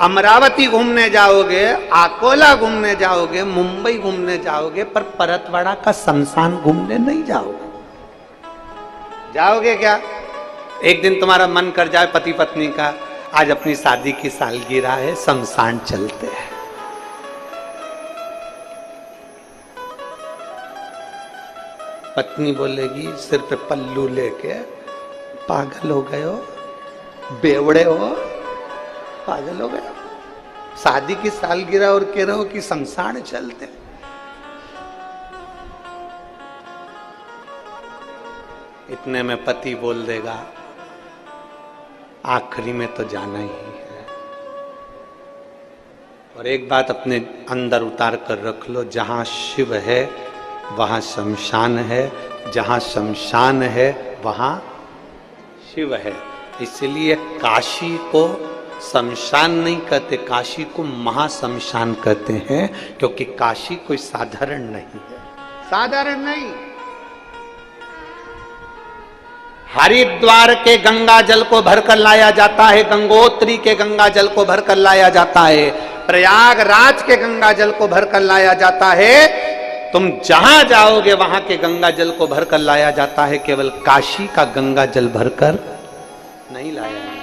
अमरावती घूमने जाओगे, अकोला घूमने जाओगे, मुंबई घूमने जाओगे, पर परतवाड़ा का शमशान घूमने नहीं जाओगे। जाओगे क्या? एक दिन तुम्हारा मन कर जाए पति पत्नी का, आज अपनी शादी की सालगिरह है, शमशान चलते हैं। पत्नी बोलेगी सिर पे पल्लू लेके, पागल हो गए हो, बेवड़े हो, पागल हो गए। शादी की सालगिरह और कह रहे हो कि शमशान चलते। इतने में पति बोल देगा आखिरी में तो जाना ही है। और एक बात अपने अंदर उतार कर रख लो, जहां शिव है वहां शमशान है, जहां शमशान है वहां शिव है। इसलिए काशी को शमशान नहीं कहते, काशी को महाशमशान कहते हैं, क्योंकि काशी कोई साधारण नहीं है, साधारण नहीं। हरिद्वार के गंगा जल को भरकर लाया जाता है, गंगोत्री के गंगा जल को भरकर लाया जाता है, प्रयागराज के गंगा जल को भरकर लाया जाता है। तुम जहां जाओगे वहां के गंगा जल को भरकर लाया जाता है, केवल काशी का गंगा जल भरकर नहीं लाया जाता।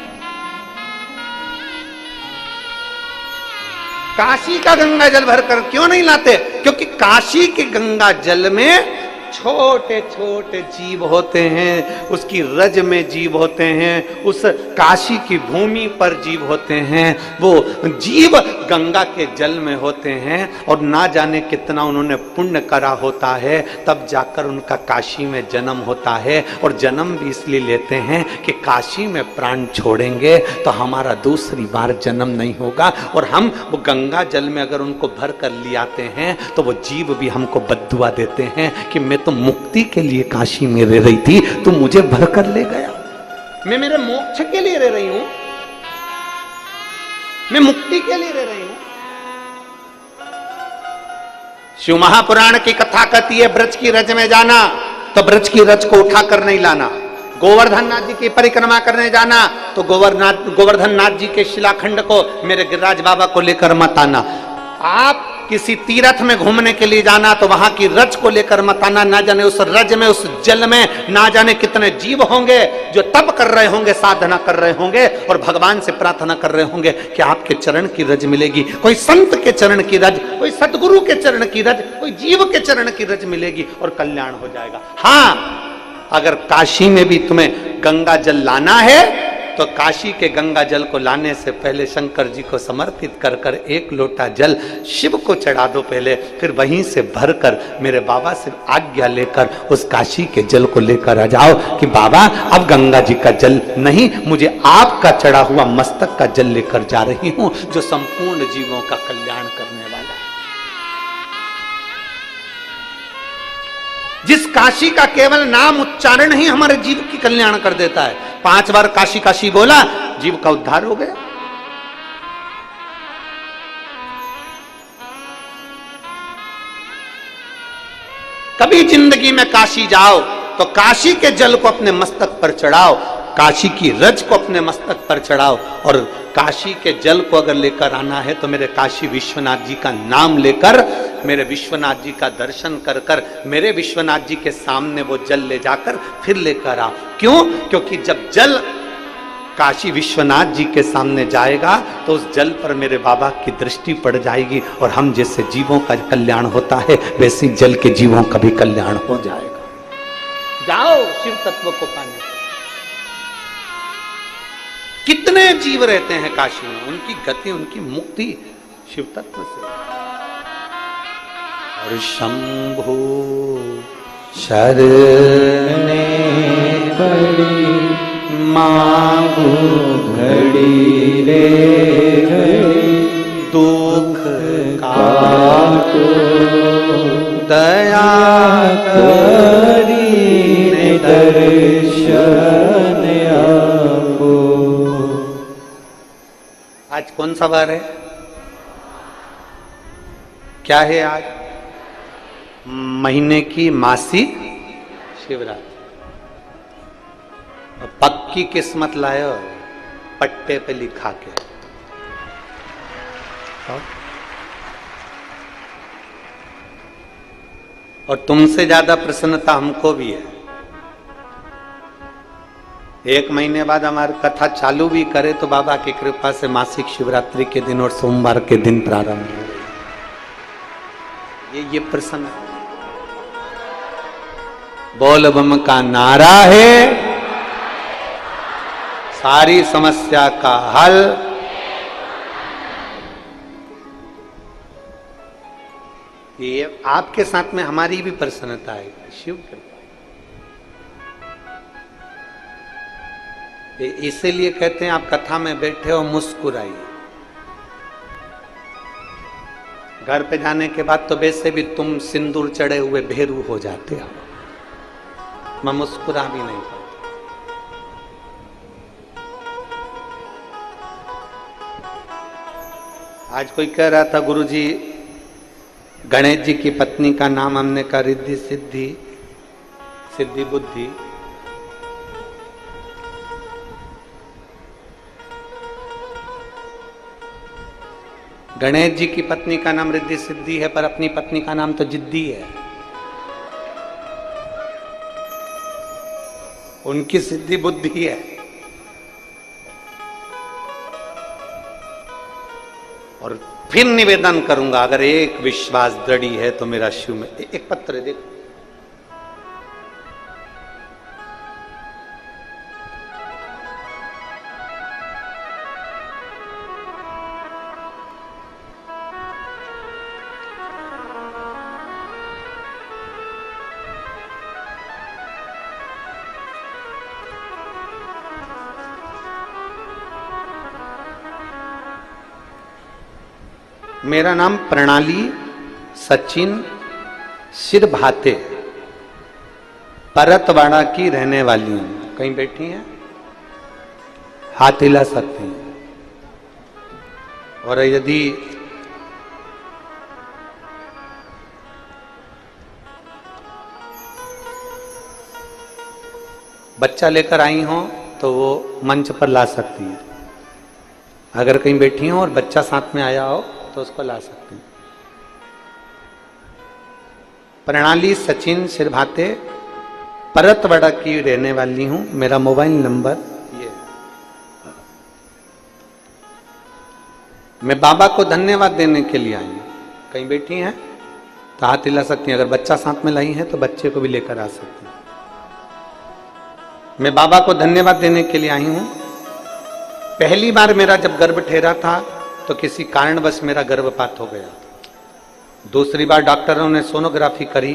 काशी का गंगा जल भरकर क्यों नहीं लाते? क्योंकि काशी के गंगा जल में छोटे छोटे जीव होते हैं, उसकी रज में जीव होते हैं, उस काशी की भूमि पर जीव होते हैं। वो जीव गंगा के जल में होते हैं और ना जाने कितना उन्होंने पुण्य करा होता है, तब जाकर उनका काशी में जन्म होता है। और जन्म भी इसलिए लेते हैं कि काशी में प्राण छोड़ेंगे तो हमारा दूसरी बार जन्म नहीं होगा। और हम वो गंगा जल में अगर उनको भर कर ले आते हैं तो वो जीव भी हमको बद्दुआ देते हैं कि मैं तो मुक्ति के लिए काशी में रह रही थी, तू मुझे भर कर ले गया। मैं मेरे मोक्ष के लिए रह रही हूं, मैं मुक्ति के लिए रह रही हूं। शिव महापुराण की कथा कहती है, ब्रज की रज में जाना तो ब्रज की रज को उठाकर नहीं लाना। गोवर्धन नाथ जी की परिक्रमा करने जाना तो गोवर्धन नाथ जी के शिलाखंड को मेरे गिरिराज बाबा को लेकर मत आना। आप किसी तीर्थ में घूमने के लिए जाना तो वहां की रज को लेकर मत आना। ना जाने उस रज में, उस जल में ना जाने कितने जीव होंगे जो तप कर रहे होंगे, साधना कर रहे होंगे और भगवान से प्रार्थना कर रहे होंगे कि आपके चरण की रज मिलेगी। कोई संत के चरण की रज, कोई सदगुरु के चरण की रज, कोई जीव के चरण की रज मिलेगी और कल्याण हो जाएगा। हाँ, अगर काशी में भी तुम्हें गंगा जल लाना है तो काशी के गंगा जल को लाने से पहले शंकर जी को समर्पित कर कर एक लोटा जल शिव को चढ़ा दो पहले, फिर वहीं से भरकर मेरे बाबा से आज्ञा लेकर उस काशी के जल को लेकर आ जाओ कि बाबा अब गंगा जी का जल नहीं, मुझे आपका चढ़ा हुआ मस्तक का जल लेकर जा रही हूं, जो संपूर्ण जीवों का कल्याण करने वाला है। जिस काशी का केवल नाम उच्चारण ही हमारे जीव की कल्याण कर देता है। 5 बार काशी काशी बोला, जीव का उद्धार हो गया। कभी जिंदगी में काशी जाओ तो काशी के जल को अपने मस्तक पर चढ़ाओ, काशी की रज को अपने मस्तक पर चढ़ाओ। और काशी के जल को अगर लेकर आना है तो मेरे काशी विश्वनाथ जी का नाम लेकर, मेरे विश्वनाथ जी का दर्शन कर कर, मेरे विश्वनाथ जी के सामने वो जल ले जाकर फिर लेकर आओ। क्यों? क्योंकि जब जल काशी विश्वनाथ जी के सामने जाएगा तो उस जल पर मेरे बाबा की दृष्टि पड़ जाएगी और हम जैसे जीवों का कल्याण होता है वैसे जल के जीवों का भी कल्याण हो जाएगा। जाओ शिव तत्व को पाने। कितने जीव रहते हैं काशी में, उनकी गति, उनकी मुक्ति शिव तत्व से। और शंभो शरणे पड़ी मांगू घड़ी रे घड़ी, दुख काटो दया करी दर्शन आपो। आज कौन सा वार है? क्या है आज? महीने की मासिक शिवरात्रि। पक्की किस्मत लायो पट्टे पे लिखा के। और तुमसे ज्यादा प्रसन्नता हमको भी है। 1 महीने बाद हमारी कथा चालू भी करे तो बाबा की कृपा से मासिक शिवरात्रि के दिन और सोमवार के दिन प्रारंभ हो। ये प्रसन्न बोल बम का नारा है, सारी समस्या का हल ये आपके साथ में हमारी भी प्रसन्नता है, शिव कृपा। इसीलिए कहते हैं आप कथा में बैठे हो मुस्कुराइए। घर पे जाने के बाद तो वैसे भी तुम सिंदूर चढ़े हुए भेरू हो जाते हो, मैं मुस्कुरा भी नहीं पाता। आज कोई कह रहा था गुरुजी गणेश जी की पत्नी का नाम हमने कहा रिद्धि सिद्धि, सिद्धि बुद्धि। गणेश जी की पत्नी का नाम रिद्धि सिद्धि है, पर अपनी पत्नी का नाम तो जिद्दी है। उनकी सिद्धि बुद्धि है। और फिर निवेदन करूंगा, अगर एक विश्वास दृढ़ है तो मेरा शिव में एक पत्र देखो, मेरा नाम प्रणाली सचिन सिरभाते, परतवाड़ा की रहने वाली हूं। कहीं बैठी हैं, हाथ हिला सकती हैं। और यदि बच्चा लेकर आई हो तो वो मंच पर ला सकती है। अगर कहीं बैठी हो और बच्चा साथ में आया हो तो उसको ला सकते हैं। प्रणाली सचिन सिरभाते, परतवाड़ा की रहने वाली हूं। मेरा मोबाइल नंबर ये। मैं बाबा को धन्यवाद देने के लिए आई हूं। कहीं बैठी हैं तो हाथ हिला सकती हैं। अगर बच्चा साथ में लाई है तो बच्चे को भी लेकर आ सकती हैं। मैं बाबा को धन्यवाद देने के लिए आई हूं। पहली बार मेरा जब गर्भ ठहरा था तो किसी कारणवश मेरा गर्भपात हो गया। दूसरी बार डॉक्टरों ने सोनोग्राफी करी,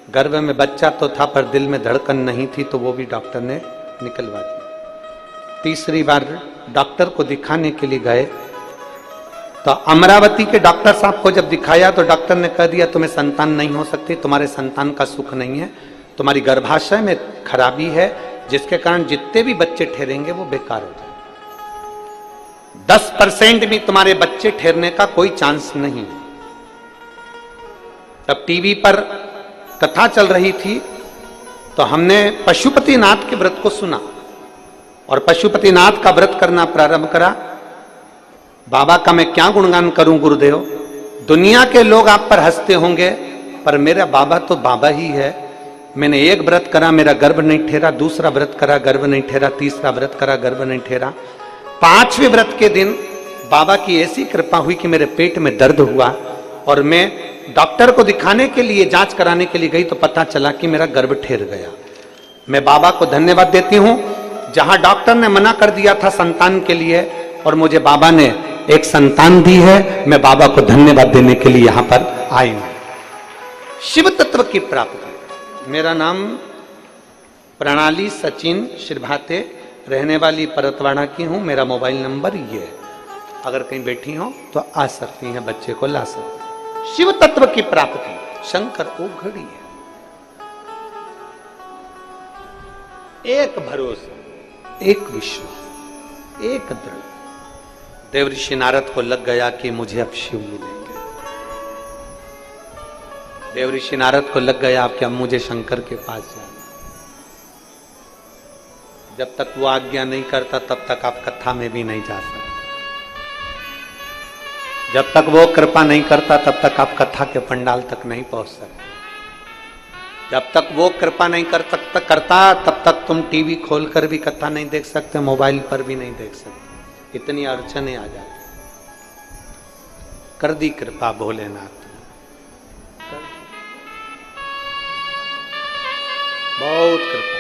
गर्भ में बच्चा तो था पर दिल में धड़कन नहीं थी, तो वो भी डॉक्टर ने निकलवा दी। तीसरी बार डॉक्टर को दिखाने के लिए गए तो अमरावती के डॉक्टर साहब को जब दिखाया तो डॉक्टर ने कह दिया तुम्हें संतान नहीं हो सकती, तुम्हारे संतान का सुख नहीं है, तुम्हारी गर्भाशय में खराबी है, जिसके कारण जितने भी बच्चे ठहरेंगे वो बेकार हो जाए। 10% भी तुम्हारे बच्चे ठहरने का कोई चांस नहीं है। तब टीवी पर कथा चल रही थी तो हमने पशुपतिनाथ के व्रत को सुना और पशुपतिनाथ का व्रत करना प्रारंभ करा। बाबा का मैं क्या गुणगान करूं गुरुदेव, दुनिया के लोग आप पर हंसते होंगे पर मेरा बाबा तो बाबा ही है। मैंने एक व्रत करा, मेरा गर्भ नहीं ठहरा, दूसरा व्रत करा, गर्भ नहीं ठहरा, तीसरा व्रत करा, गर्भ नहीं ठहरा। 5वें व्रत के दिन बाबा की ऐसी कृपा हुई कि मेरे पेट में दर्द हुआ और मैं डॉक्टर को दिखाने के लिए, जांच कराने के लिए गई तो पता चला कि मेरा गर्भ ठहर गया। मैं बाबा को धन्यवाद देती हूं, जहां डॉक्टर ने मना कर दिया था संतान के लिए और मुझे बाबा ने एक संतान दी है। मैं बाबा को धन्यवाद देने के लिए यहां पर आई हूं। शिव तत्व की प्राप्ति। मेरा नाम प्रणाली सचिन सिरभाते, रहने वाली परतवाड़ा की हूं। मेरा मोबाइल नंबर ये है। अगर कहीं बैठी हो तो आ सकती हैं, बच्चे को ला सकती हैं। शिव तत्व की प्राप्ति शंकर ओघड़ी है। एक भरोसा, एक विश्वास, एक दृढ़। देवऋषि नारद को लग गया कि मुझे अब शिव मिलेंगे। देवऋषि नारद को लग गया कि अब मुझे शंकर के पास जाना। जब तक वो आज्ञा नहीं करता तब तक आप कथा में भी नहीं जा सकते। जब तक वो कृपा नहीं करता तब तक आप कथा के पंडाल तक नहीं पहुंच सकते। जब तक वो कृपा नहीं करता तब तक तुम टीवी खोलकर भी कथा नहीं देख सकते, मोबाइल पर भी नहीं देख सकते। इतनी अड़चने आ जाती। कर दी कृपा भोलेनाथ, बहुत कृपा।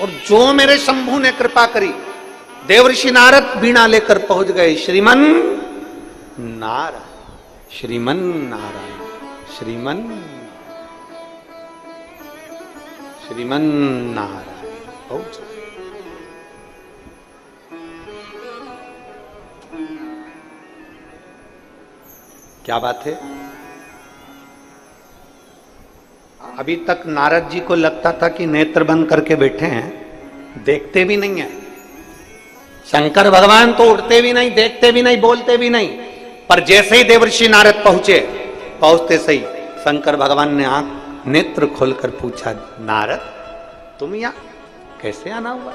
और जो मेरे शंभू ने कृपा करी, देवर्षि नारद बीणा लेकर पहुंच गए। श्रीमन नारायण, श्रीमन नारायण, श्रीमन श्रीमन नारायण पहुंच। क्या बात है। अभी तक नारद जी को लगता था कि नेत्र बंद करके बैठे हैं, देखते भी नहीं है। शंकर भगवान तो उठते भी नहीं, देखते भी नहीं, बोलते भी नहीं। पर जैसे ही देवर्षि नारद पहुंचे, पहुंचते सही शंकर भगवान ने आंख नेत्र खोलकर पूछा, नारद तुम यहां कैसे आना हुआ,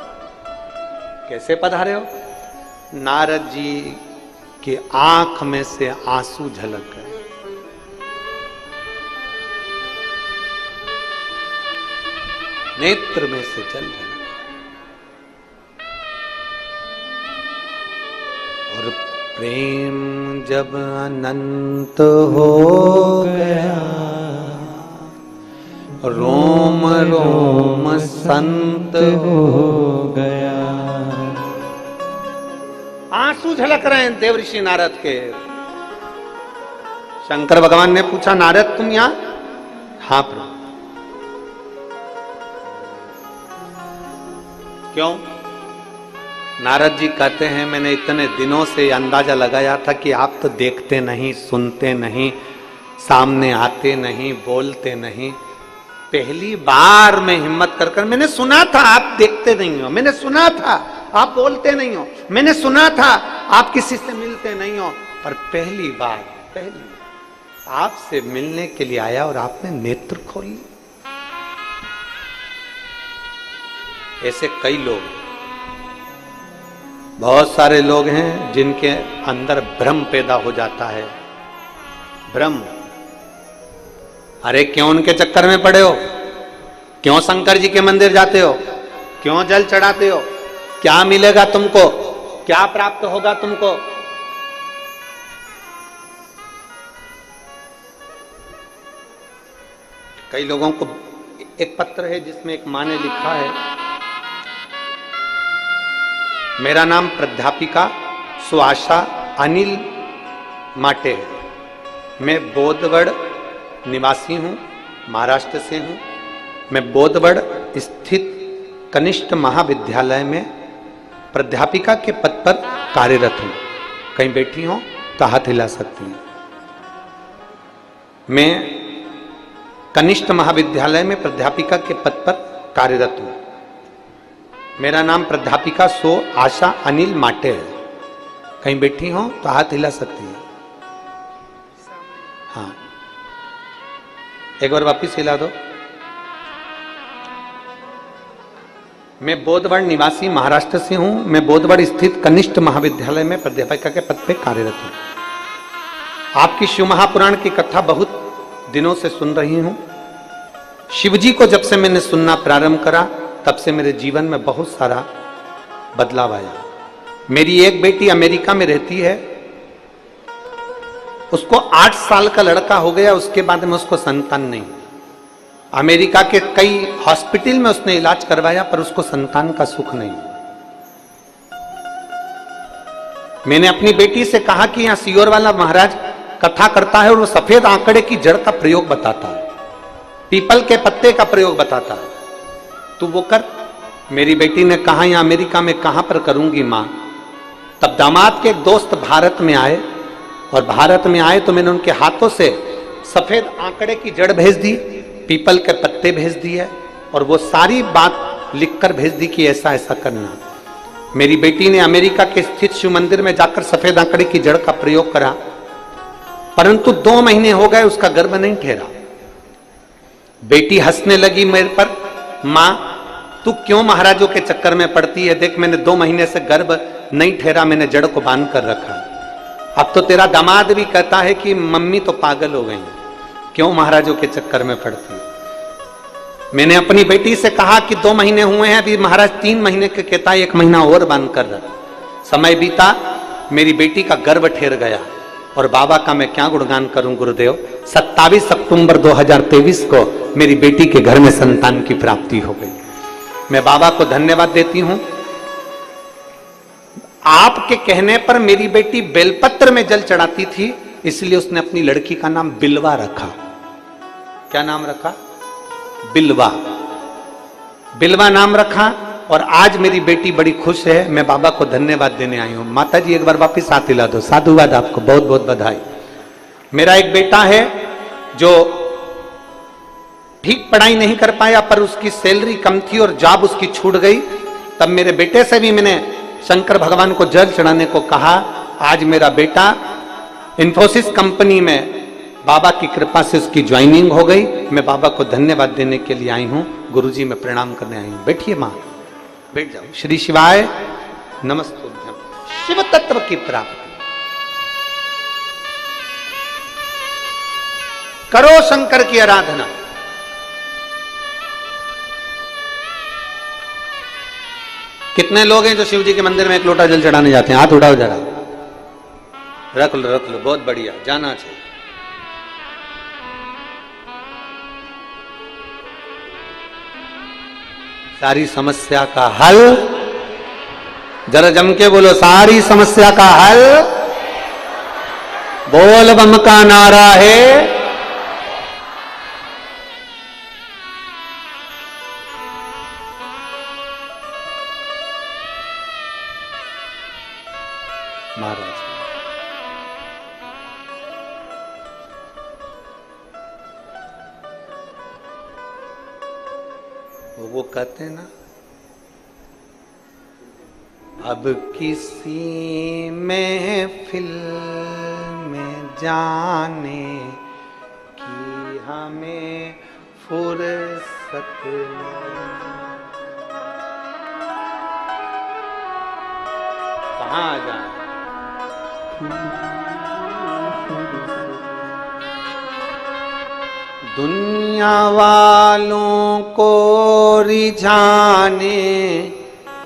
कैसे पधारे हो। नारद जी की आंख में से आंसू झलक गए। नेत्र में से जल झलक और प्रेम जब अनंत हो गया, रोम रोम संत हो गया। आंसू झलक रहे हैं देवर्षि नारद के। शंकर भगवान ने पूछा, नारद तुम यहां? हां प्रभु। क्यों? नारद जी कहते हैं, मैंने इतने दिनों से अंदाजा लगाया था कि आप तो देखते नहीं, सुनते नहीं, सामने आते नहीं, बोलते नहीं। पहली बार मैं हिम्मत कर मैंने सुना था आप देखते नहीं हो, मैंने सुना था आप बोलते नहीं हो, मैंने सुना था आप किसी से मिलते नहीं हो, पर पहली बार आपसे मिलने के लिए आया और आपने नेत्र खोल लिए। ऐसे कई लोग, बहुत सारे लोग हैं जिनके अंदर भ्रम पैदा हो जाता है। भ्रम, अरे क्यों उनके चक्कर में पड़े हो, क्यों शंकर जी के मंदिर जाते हो, क्यों जल चढ़ाते हो, क्या मिलेगा तुमको, क्या प्राप्त होगा तुमको। कई लोगों को एक पत्र है जिसमें एक माँ ने लिखा है, मेरा नाम प्राध्यापिका सुआशा अनिल माटे है, मैं बोधगढ़ निवासी हूं, महाराष्ट्र से हूं। मैं बोधगढ़ स्थित कनिष्ठ महाविद्यालय में प्राध्यापिका के पद पर कार्यरत हूं। कहीं बैठी हो तो हाथ हिला सकती हैं। मैं कनिष्ठ महाविद्यालय में प्राध्यापिका के पद पर कार्यरत हूं। मेरा नाम प्राध्यापिका सो आशा अनिल माटे है। कहीं बैठी हो तो हाथ हिला सकती है। हाँ, एक बार वापिस हिला दो। मैं बोधगढ़ निवासी महाराष्ट्र से हूं। मैं बोधगढ़ स्थित कनिष्ठ महाविद्यालय में प्राध्यापिका के पद पर कार्यरत हूं। आपकी शिव महापुराण की कथा बहुत दिनों से सुन रही हूं। शिवजी को जब से मैंने सुनना प्रारंभ करा, तब से मेरे जीवन में बहुत सारा बदलाव आया। मेरी एक बेटी अमेरिका में रहती है, उसको 8 साल का लड़का हो गया, उसके बाद में उसको संतान नहीं। अमेरिका के कई हॉस्पिटल में उसने इलाज करवाया, पर उसको संतान का सुख नहीं। मैंने अपनी बेटी से कहा कि यहां सियोर वाला महाराज कथा करता है और वो सफेद आंकड़े की जड़ का प्रयोग बताता है, पीपल के पत्ते का प्रयोग बताता है, तू वो कर। मेरी बेटी ने कहा, यहां अमेरिका में कहां पर करूंगी मां। तब दामाद के एक दोस्त भारत में आए, और भारत में आए तो मैंने उनके हाथों से सफेद आंकड़े की जड़ भेज दी, पीपल के पत्ते भेज दिए, और वो सारी बात लिखकर भेज दी कि ऐसा ऐसा करना। मेरी बेटी ने अमेरिका के स्थित शिव मंदिर में जाकर सफेद आंकड़े की जड़ का प्रयोग करा, परंतु 2 महीने हो गए उसका गर्भ नहीं ठहरा। बेटी हंसने लगी मेरे पर, मां तू क्यों महाराजों के चक्कर में पड़ती है, देख मैंने 2 महीने से गर्भ नहीं ठहरा, मैंने जड़ को बांध कर रखा। अब तो तेरा दामाद भी कहता है कि मम्मी तो पागल हो गई, क्यों महाराजों के चक्कर में पड़ती। मैंने अपनी बेटी से कहा कि 2 महीने हुए हैं, अभी महाराज 3 महीने के कहता है, 1 महीना और बांध कर रख। समय बीता, मेरी बेटी का गर्भ ठहर गया, और बाबा का मैं क्या गुणगान करूं गुरुदेव। 27 अक्टूबर 2023 को मेरी बेटी के घर में संतान की प्राप्ति हो गई। मैं बाबा को धन्यवाद देती हूं। आपके कहने पर मेरी बेटी बेलपत्र में जल चढ़ाती थी, इसलिए उसने अपनी लड़की का नाम बिलवा रखा। क्या नाम रखा? बिलवा। बिलवा नाम रखा और आज मेरी बेटी बड़ी खुश है। मैं बाबा को धन्यवाद देने आई हूं। माता जी एक बार वापिस हाथ हिला दो। साधुवाद, आपको बहुत बहुत बधाई। मेरा एक बेटा है जो ठीक पढ़ाई नहीं कर पाया, पर उसकी सैलरी कम थी और जॉब उसकी छूट गई। तब मेरे बेटे से भी मैंने शंकर भगवान को जल चढ़ाने को कहा। आज मेरा बेटा इंफोसिस कंपनी में बाबा की कृपा से उसकी ज्वाइनिंग हो गई। मैं बाबा को धन्यवाद देने के लिए आई हूं। गुरुजी मैं प्रणाम करने आई हूं। बैठिए मां, बैठ जाओ। श्री शिवाय नमस्तुभ्यम। शिव तत्व की प्राप्ति करो, शंकर की आराधना। कितने लोग हैं जो शिव जी के मंदिर में एक लोटा जल चढ़ाने जाते हैं? हाथ उठाओ जरा। रख लो, रख लो, बहुत बढ़िया, जाना चाहिए। सारी समस्या का हल, जरा जम के बोलो, सारी समस्या का हल बोल बम का नारा है। महाराज वो कहते हैं ना, अब किसी महफिल में जाने की हमें फुर्सत नहीं। कहाँ आ जाए? दुनिया वालों को रिझाने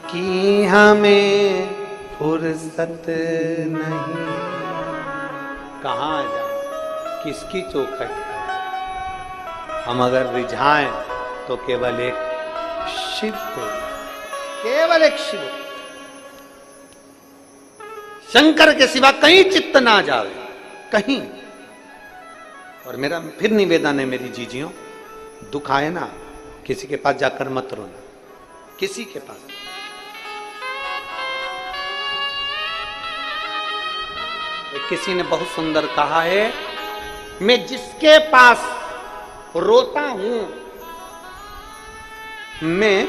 की हमें फुर्सत नहीं। कहाँ जाए? किसकी चौखट है? हम अगर रिझाएं तो केवल एक शिव को, केवल एक शिव, शंकर के सिवा कहीं चित्त ना जावे, कहीं। और मेरा फिर निवेदन है मेरी जीजियों, दुख आए ना, किसी के पास जाकर मत रोना, किसी के पास। किसी ने बहुत सुंदर कहा है, मैं जिसके पास रोता हूं, मैं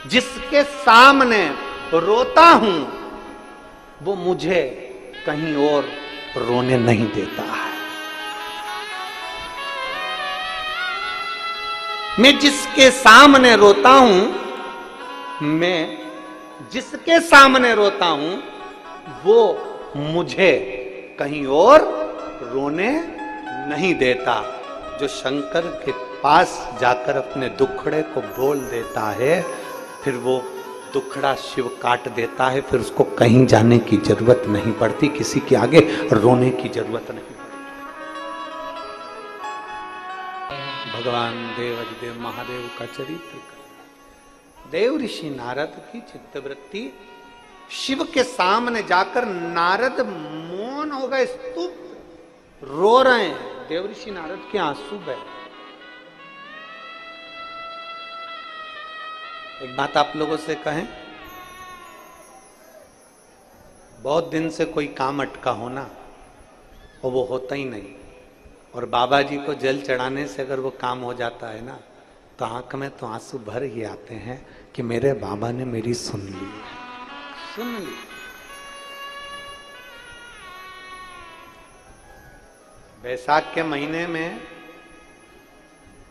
जिसके सामने रोता हूं, वो मुझे कहीं और रोने नहीं देता है। मैं जिसके सामने रोता हूं, मैं जिसके सामने रोता हूं, वो मुझे कहीं और रोने नहीं देता। जो शंकर के पास जाकर अपने दुखड़े को बोल देता है, फिर वो दुखड़ा शिव काट देता है, फिर उसको कहीं जाने की जरूरत नहीं पड़ती, किसी के आगे रोने की जरूरत नहीं पड़ती। भगवान देवाधिदेव महादेव का चरित्र, देव ऋषि नारद की चित्तवृत्ति, शिव के सामने जाकर नारद मौन हो गए, स्तुप रो रहे हैं। देव ऋषि नारद के आंसू बहे। एक बात आप लोगों से कहें, बहुत दिन से कोई काम अटका हो ना, और वो होता ही नहीं, और बाबा जी को जल चढ़ाने से अगर वो काम हो जाता है ना, तो आंख में तो आंसू भर ही आते हैं कि मेरे बाबा ने मेरी सुन ली, सुन ली। बैसाख के महीने में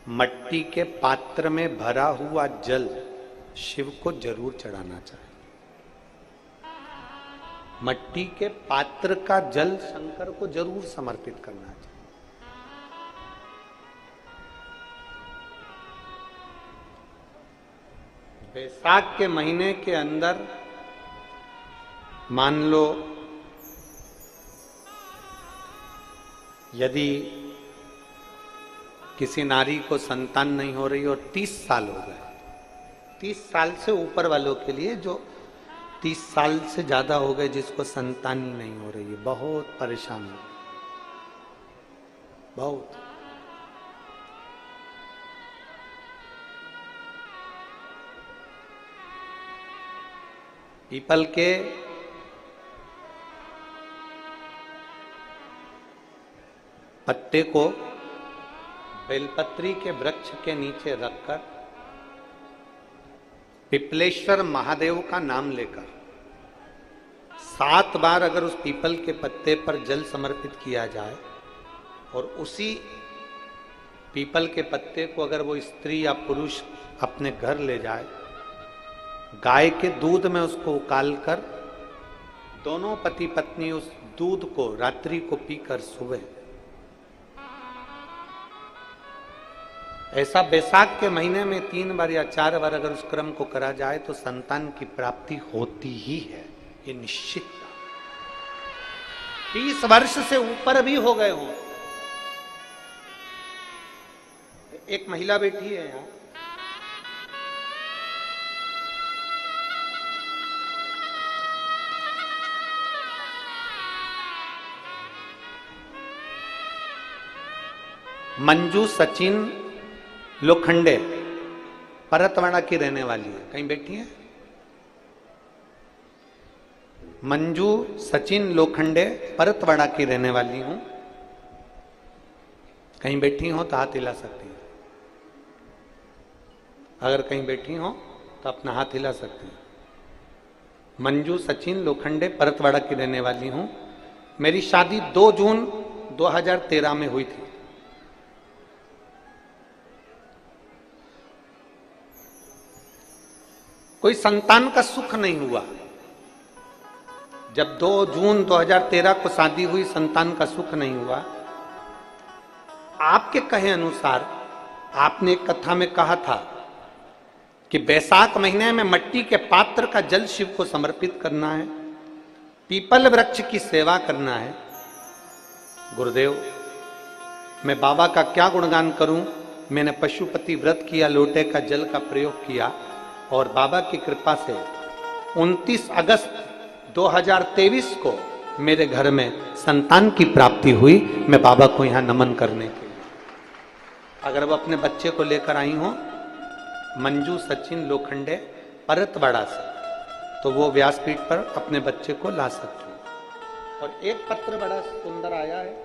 मट्टी के पात्र में भरा हुआ जल शिव को जरूर चढ़ाना चाहिए। मट्टी के पात्र का जल शंकर को जरूर समर्पित करना चाहिए। बैसाख के महीने के अंदर मान लो यदि किसी नारी को संतान नहीं हो रही और 30 साल हो गए, 30 साल से ऊपर वालों के लिए, जो 30 साल से ज्यादा हो गए, जिसको संतानी नहीं हो रही है, बहुत परेशान हो, बहुत। पीपल के पत्ते को बेलपत्री के वृक्ष के नीचे रखकर पिपलेश्वर महादेव का नाम लेकर 7 बार अगर उस पीपल के पत्ते पर जल समर्पित किया जाए और उसी पीपल के पत्ते को अगर वो स्त्री या पुरुष अपने घर ले जाए, गाय के दूध में उसको उकालकर दोनों पति पत्नी उस दूध को रात्रि को पीकर सुबह, ऐसा बैसाख के महीने में 3 बार या 4 बार अगर उस क्रम को करा जाए तो संतान की प्राप्ति होती ही है, ये निश्चित। 30 वर्ष से ऊपर भी हो गए हों। एक महिला बैठी है यहां, मंजू सचिन लोखंडे, परतवाड़ा की रहने वाली है, कहीं बैठी है? मंजू सचिन लोखंडे, परतवाड़ा की रहने वाली हूं, कहीं बैठी हो तो हाथ हिला सकती है। अगर कहीं बैठी हो तो अपना हाथ हिला सकती है। मंजू सचिन लोखंडे, परतवाड़ा की रहने वाली हूं। मेरी शादी 2 जून 2013 में हुई थी। कोई संतान का सुख नहीं हुआ। जब 2 जून 2013 को शादी हुई, संतान का सुख नहीं हुआ। आपके कहे अनुसार आपने एक कथा में कहा था कि बैसाख महीने में मट्टी के पात्र का जल शिव को समर्पित करना है, पीपल वृक्ष की सेवा करना है। गुरुदेव, मैं बाबा का क्या गुणगान करूं? मैंने पशुपति व्रत किया, लोटे का जल का प्रयोग किया और बाबा की कृपा से 29 अगस्त 2023 को मेरे घर में संतान की प्राप्ति हुई। मैं बाबा को यहां नमन करने के लिए, अगर वो अपने बच्चे को लेकर आई हो, मंजू सचिन लोखंडे, परतवाड़ा से, तो वो व्यासपीठ पर अपने बच्चे को ला सकती है। और एक पत्र बड़ा सुंदर आया है,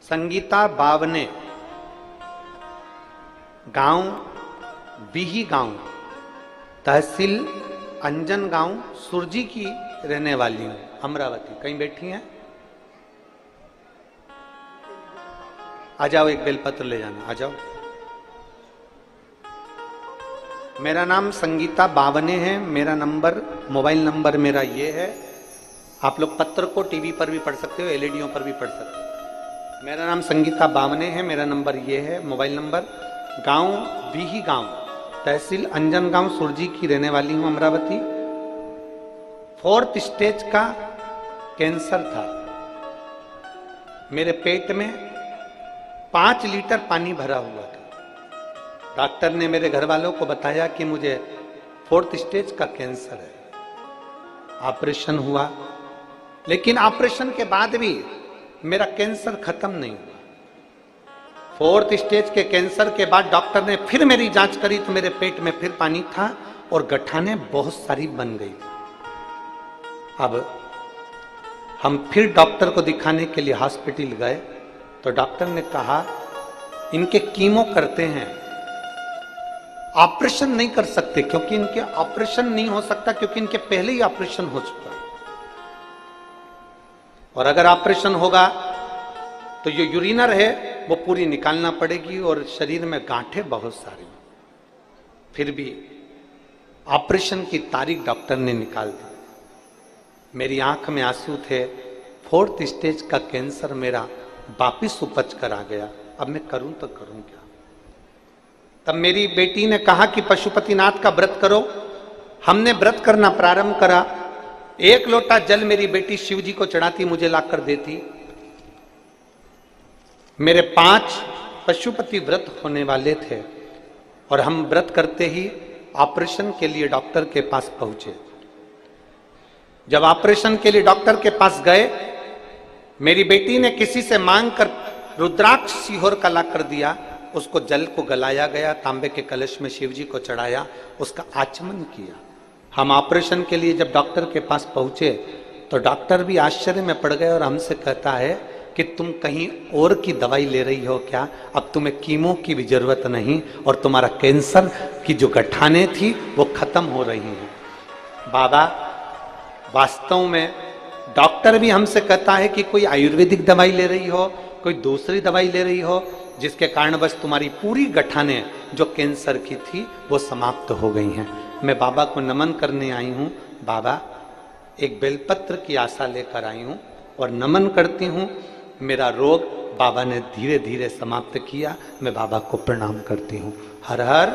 संगीता बावने, गांव बीही गांव, तहसील अंजन गांव, सुरजी की रहने वाली हूं, अमरावती। कहीं बैठी हैं? आ जाओ, एक बेलपत्र ले जाना, आ जाओ। मेरा नाम संगीता बावने है। मेरा नंबर, मोबाइल नंबर मेरा ये है। आप लोग पत्र को टीवी पर भी पढ़ सकते हो, एलईडीओ पर भी पढ़ सकते हो। मेरा नाम संगीता बावने है, मेरा नंबर ये है, मोबाइल नंबर। गांव बीही गांव, तहसील अंजन गांव, सुरजी की रहने वाली हूं, अमरावती। 4th स्टेज का कैंसर था। मेरे पेट में 5 लीटर पानी भरा हुआ था। डॉक्टर ने मेरे घर वालों को बताया कि मुझे 4th स्टेज का कैंसर है। ऑपरेशन हुआ, लेकिन ऑपरेशन के बाद भी मेरा कैंसर खत्म नहीं हुआ। 4th स्टेज के कैंसर के बाद डॉक्टर ने फिर मेरी जांच करी तो मेरे पेट में फिर पानी था और गठाने बहुत सारी बन गई थी। अब हम फिर डॉक्टर को दिखाने के लिए हॉस्पिटल गए तो डॉक्टर ने कहा इनके कीमो करते हैं, ऑपरेशन नहीं कर सकते, क्योंकि इनके ऑपरेशन नहीं हो सकता क्योंकि इनके पहले ही ऑपरेशन हो चुका है, और अगर ऑपरेशन होगा तो जो यूरिनर है वो पूरी निकालना पड़ेगी और शरीर में गांठें बहुत सारी। फिर भी ऑपरेशन की तारीख डॉक्टर ने निकाल दी। मेरी आंख में आंसू थे। 4th स्टेज का कैंसर मेरा वापिस उपज कर आ गया। अब मैं करूं तो करूं क्या? तब मेरी बेटी ने कहा कि पशुपतिनाथ का व्रत करो। हमने व्रत करना प्रारंभ करा। 1 लोटा जल मेरी बेटी शिव जी को चढ़ाती, मुझे लाकर देती। मेरे 5 पशुपति व्रत होने वाले थे और हम व्रत करते ही ऑपरेशन के लिए डॉक्टर के पास पहुंचे। जब ऑपरेशन के लिए डॉक्टर के पास गए, मेरी बेटी ने किसी से मांग कर रुद्राक्ष सिहोर का ला कर दिया। उसको जल को गलाया गया, तांबे के कलश में शिव जी को चढ़ाया, उसका आचमन किया। हम ऑपरेशन के लिए जब डॉक्टर के पास पहुंचे तो डॉक्टर भी आश्चर्य में पड़ गए और हमसे कहता है कि तुम कहीं और की दवाई ले रही हो क्या? अब तुम्हें कीमो की भी जरूरत नहीं और तुम्हारा कैंसर की जो गठाने थी वो खत्म हो रही हैं। बाबा, वास्तव में डॉक्टर भी हमसे कहता है कि कोई आयुर्वेदिक दवाई ले रही हो, कोई दूसरी दवाई ले रही हो, जिसके कारण बस तुम्हारी पूरी गठाने जो कैंसर की थी वो समाप्त हो गई हैं। मैं बाबा को नमन करने आई हूँ। बाबा, एक बेलपत्र की आशा लेकर आई हूँ और नमन करती हूँ। मेरा रोग बाबा ने धीरे धीरे समाप्त किया। मैं बाबा को प्रणाम करती हूँ। हर हर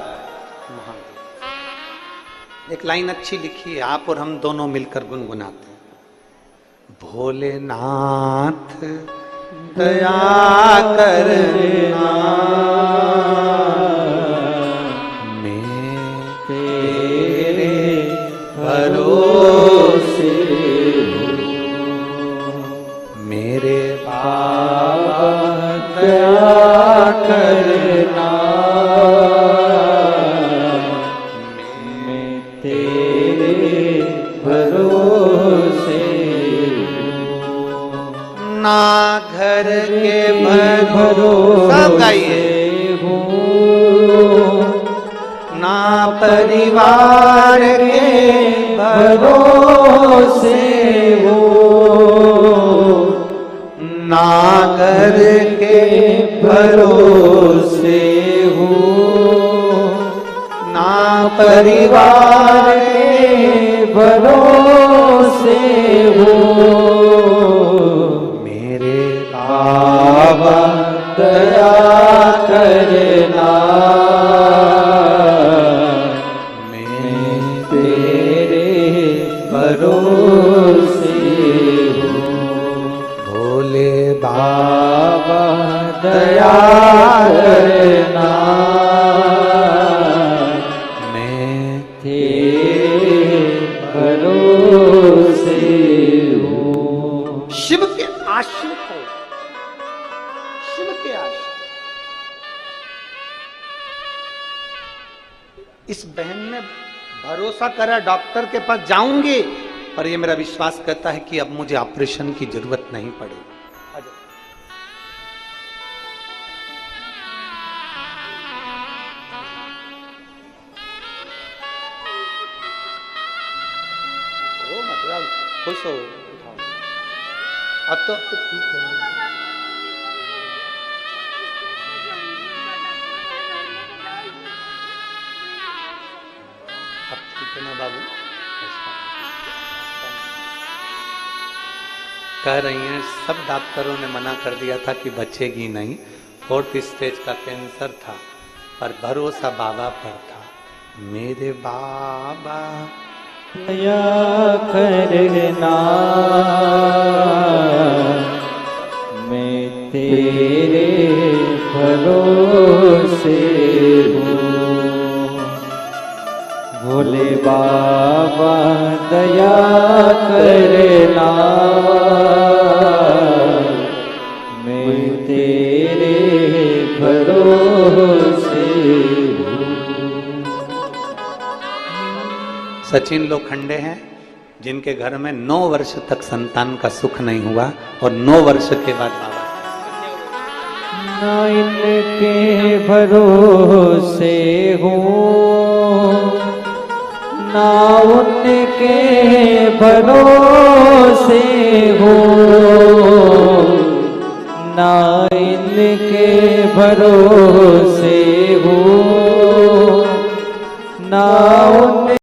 महादेव। एक लाइन अच्छी लिखी है, आप और हम दोनों मिलकर गुनगुनाते हैं। भोलेनाथ दया करना, मैं तेरे भरोसे मेरे बाबा दया करना, मैं तेरे भरोसे ना घर के भरोसा हूँ, ना परिवार के भरोसे हूँ, ना घर के भरोसे हूँ, ना परिवार के भरोसे हूँ, मेरे बाबा दया करना, मैं तेरे भरोसे हूँ। भोले बाबा दया करना, मैं तेरे भरोसे हूँ। शिव के आश्रित हो, शिव के आश्रित। इस बहन ने भरोसा करा, डॉक्टर के पास जाऊंगी, पर ये मेरा विश्वास कहता है कि अब मुझे ऑपरेशन की जरूरत नहीं पड़ेगी। खुश हो, उठाओ। अब तो ठीक है। अब ठीक है ना बाबू? कह रही हैं सब डॉक्टरों ने मना कर दिया था कि बचेगी नहीं, 4th स्टेज का कैंसर था, पर भरोसा बाबा पर था। मेरे बाबा दया करना, मैं तेरे भरोसे हूँ। भोले बाबा दया करना, मैं तेरे भरोसे हूँ। सचिन लोखंडे हैं जिनके घर में 9 वर्ष तक संतान का सुख नहीं हुआ और 9 वर्ष के बाद बाबा ना इनके भरोसे हूँ, ना उनके भरोसे हूँ, ना इनके भरोसे हूँ, ना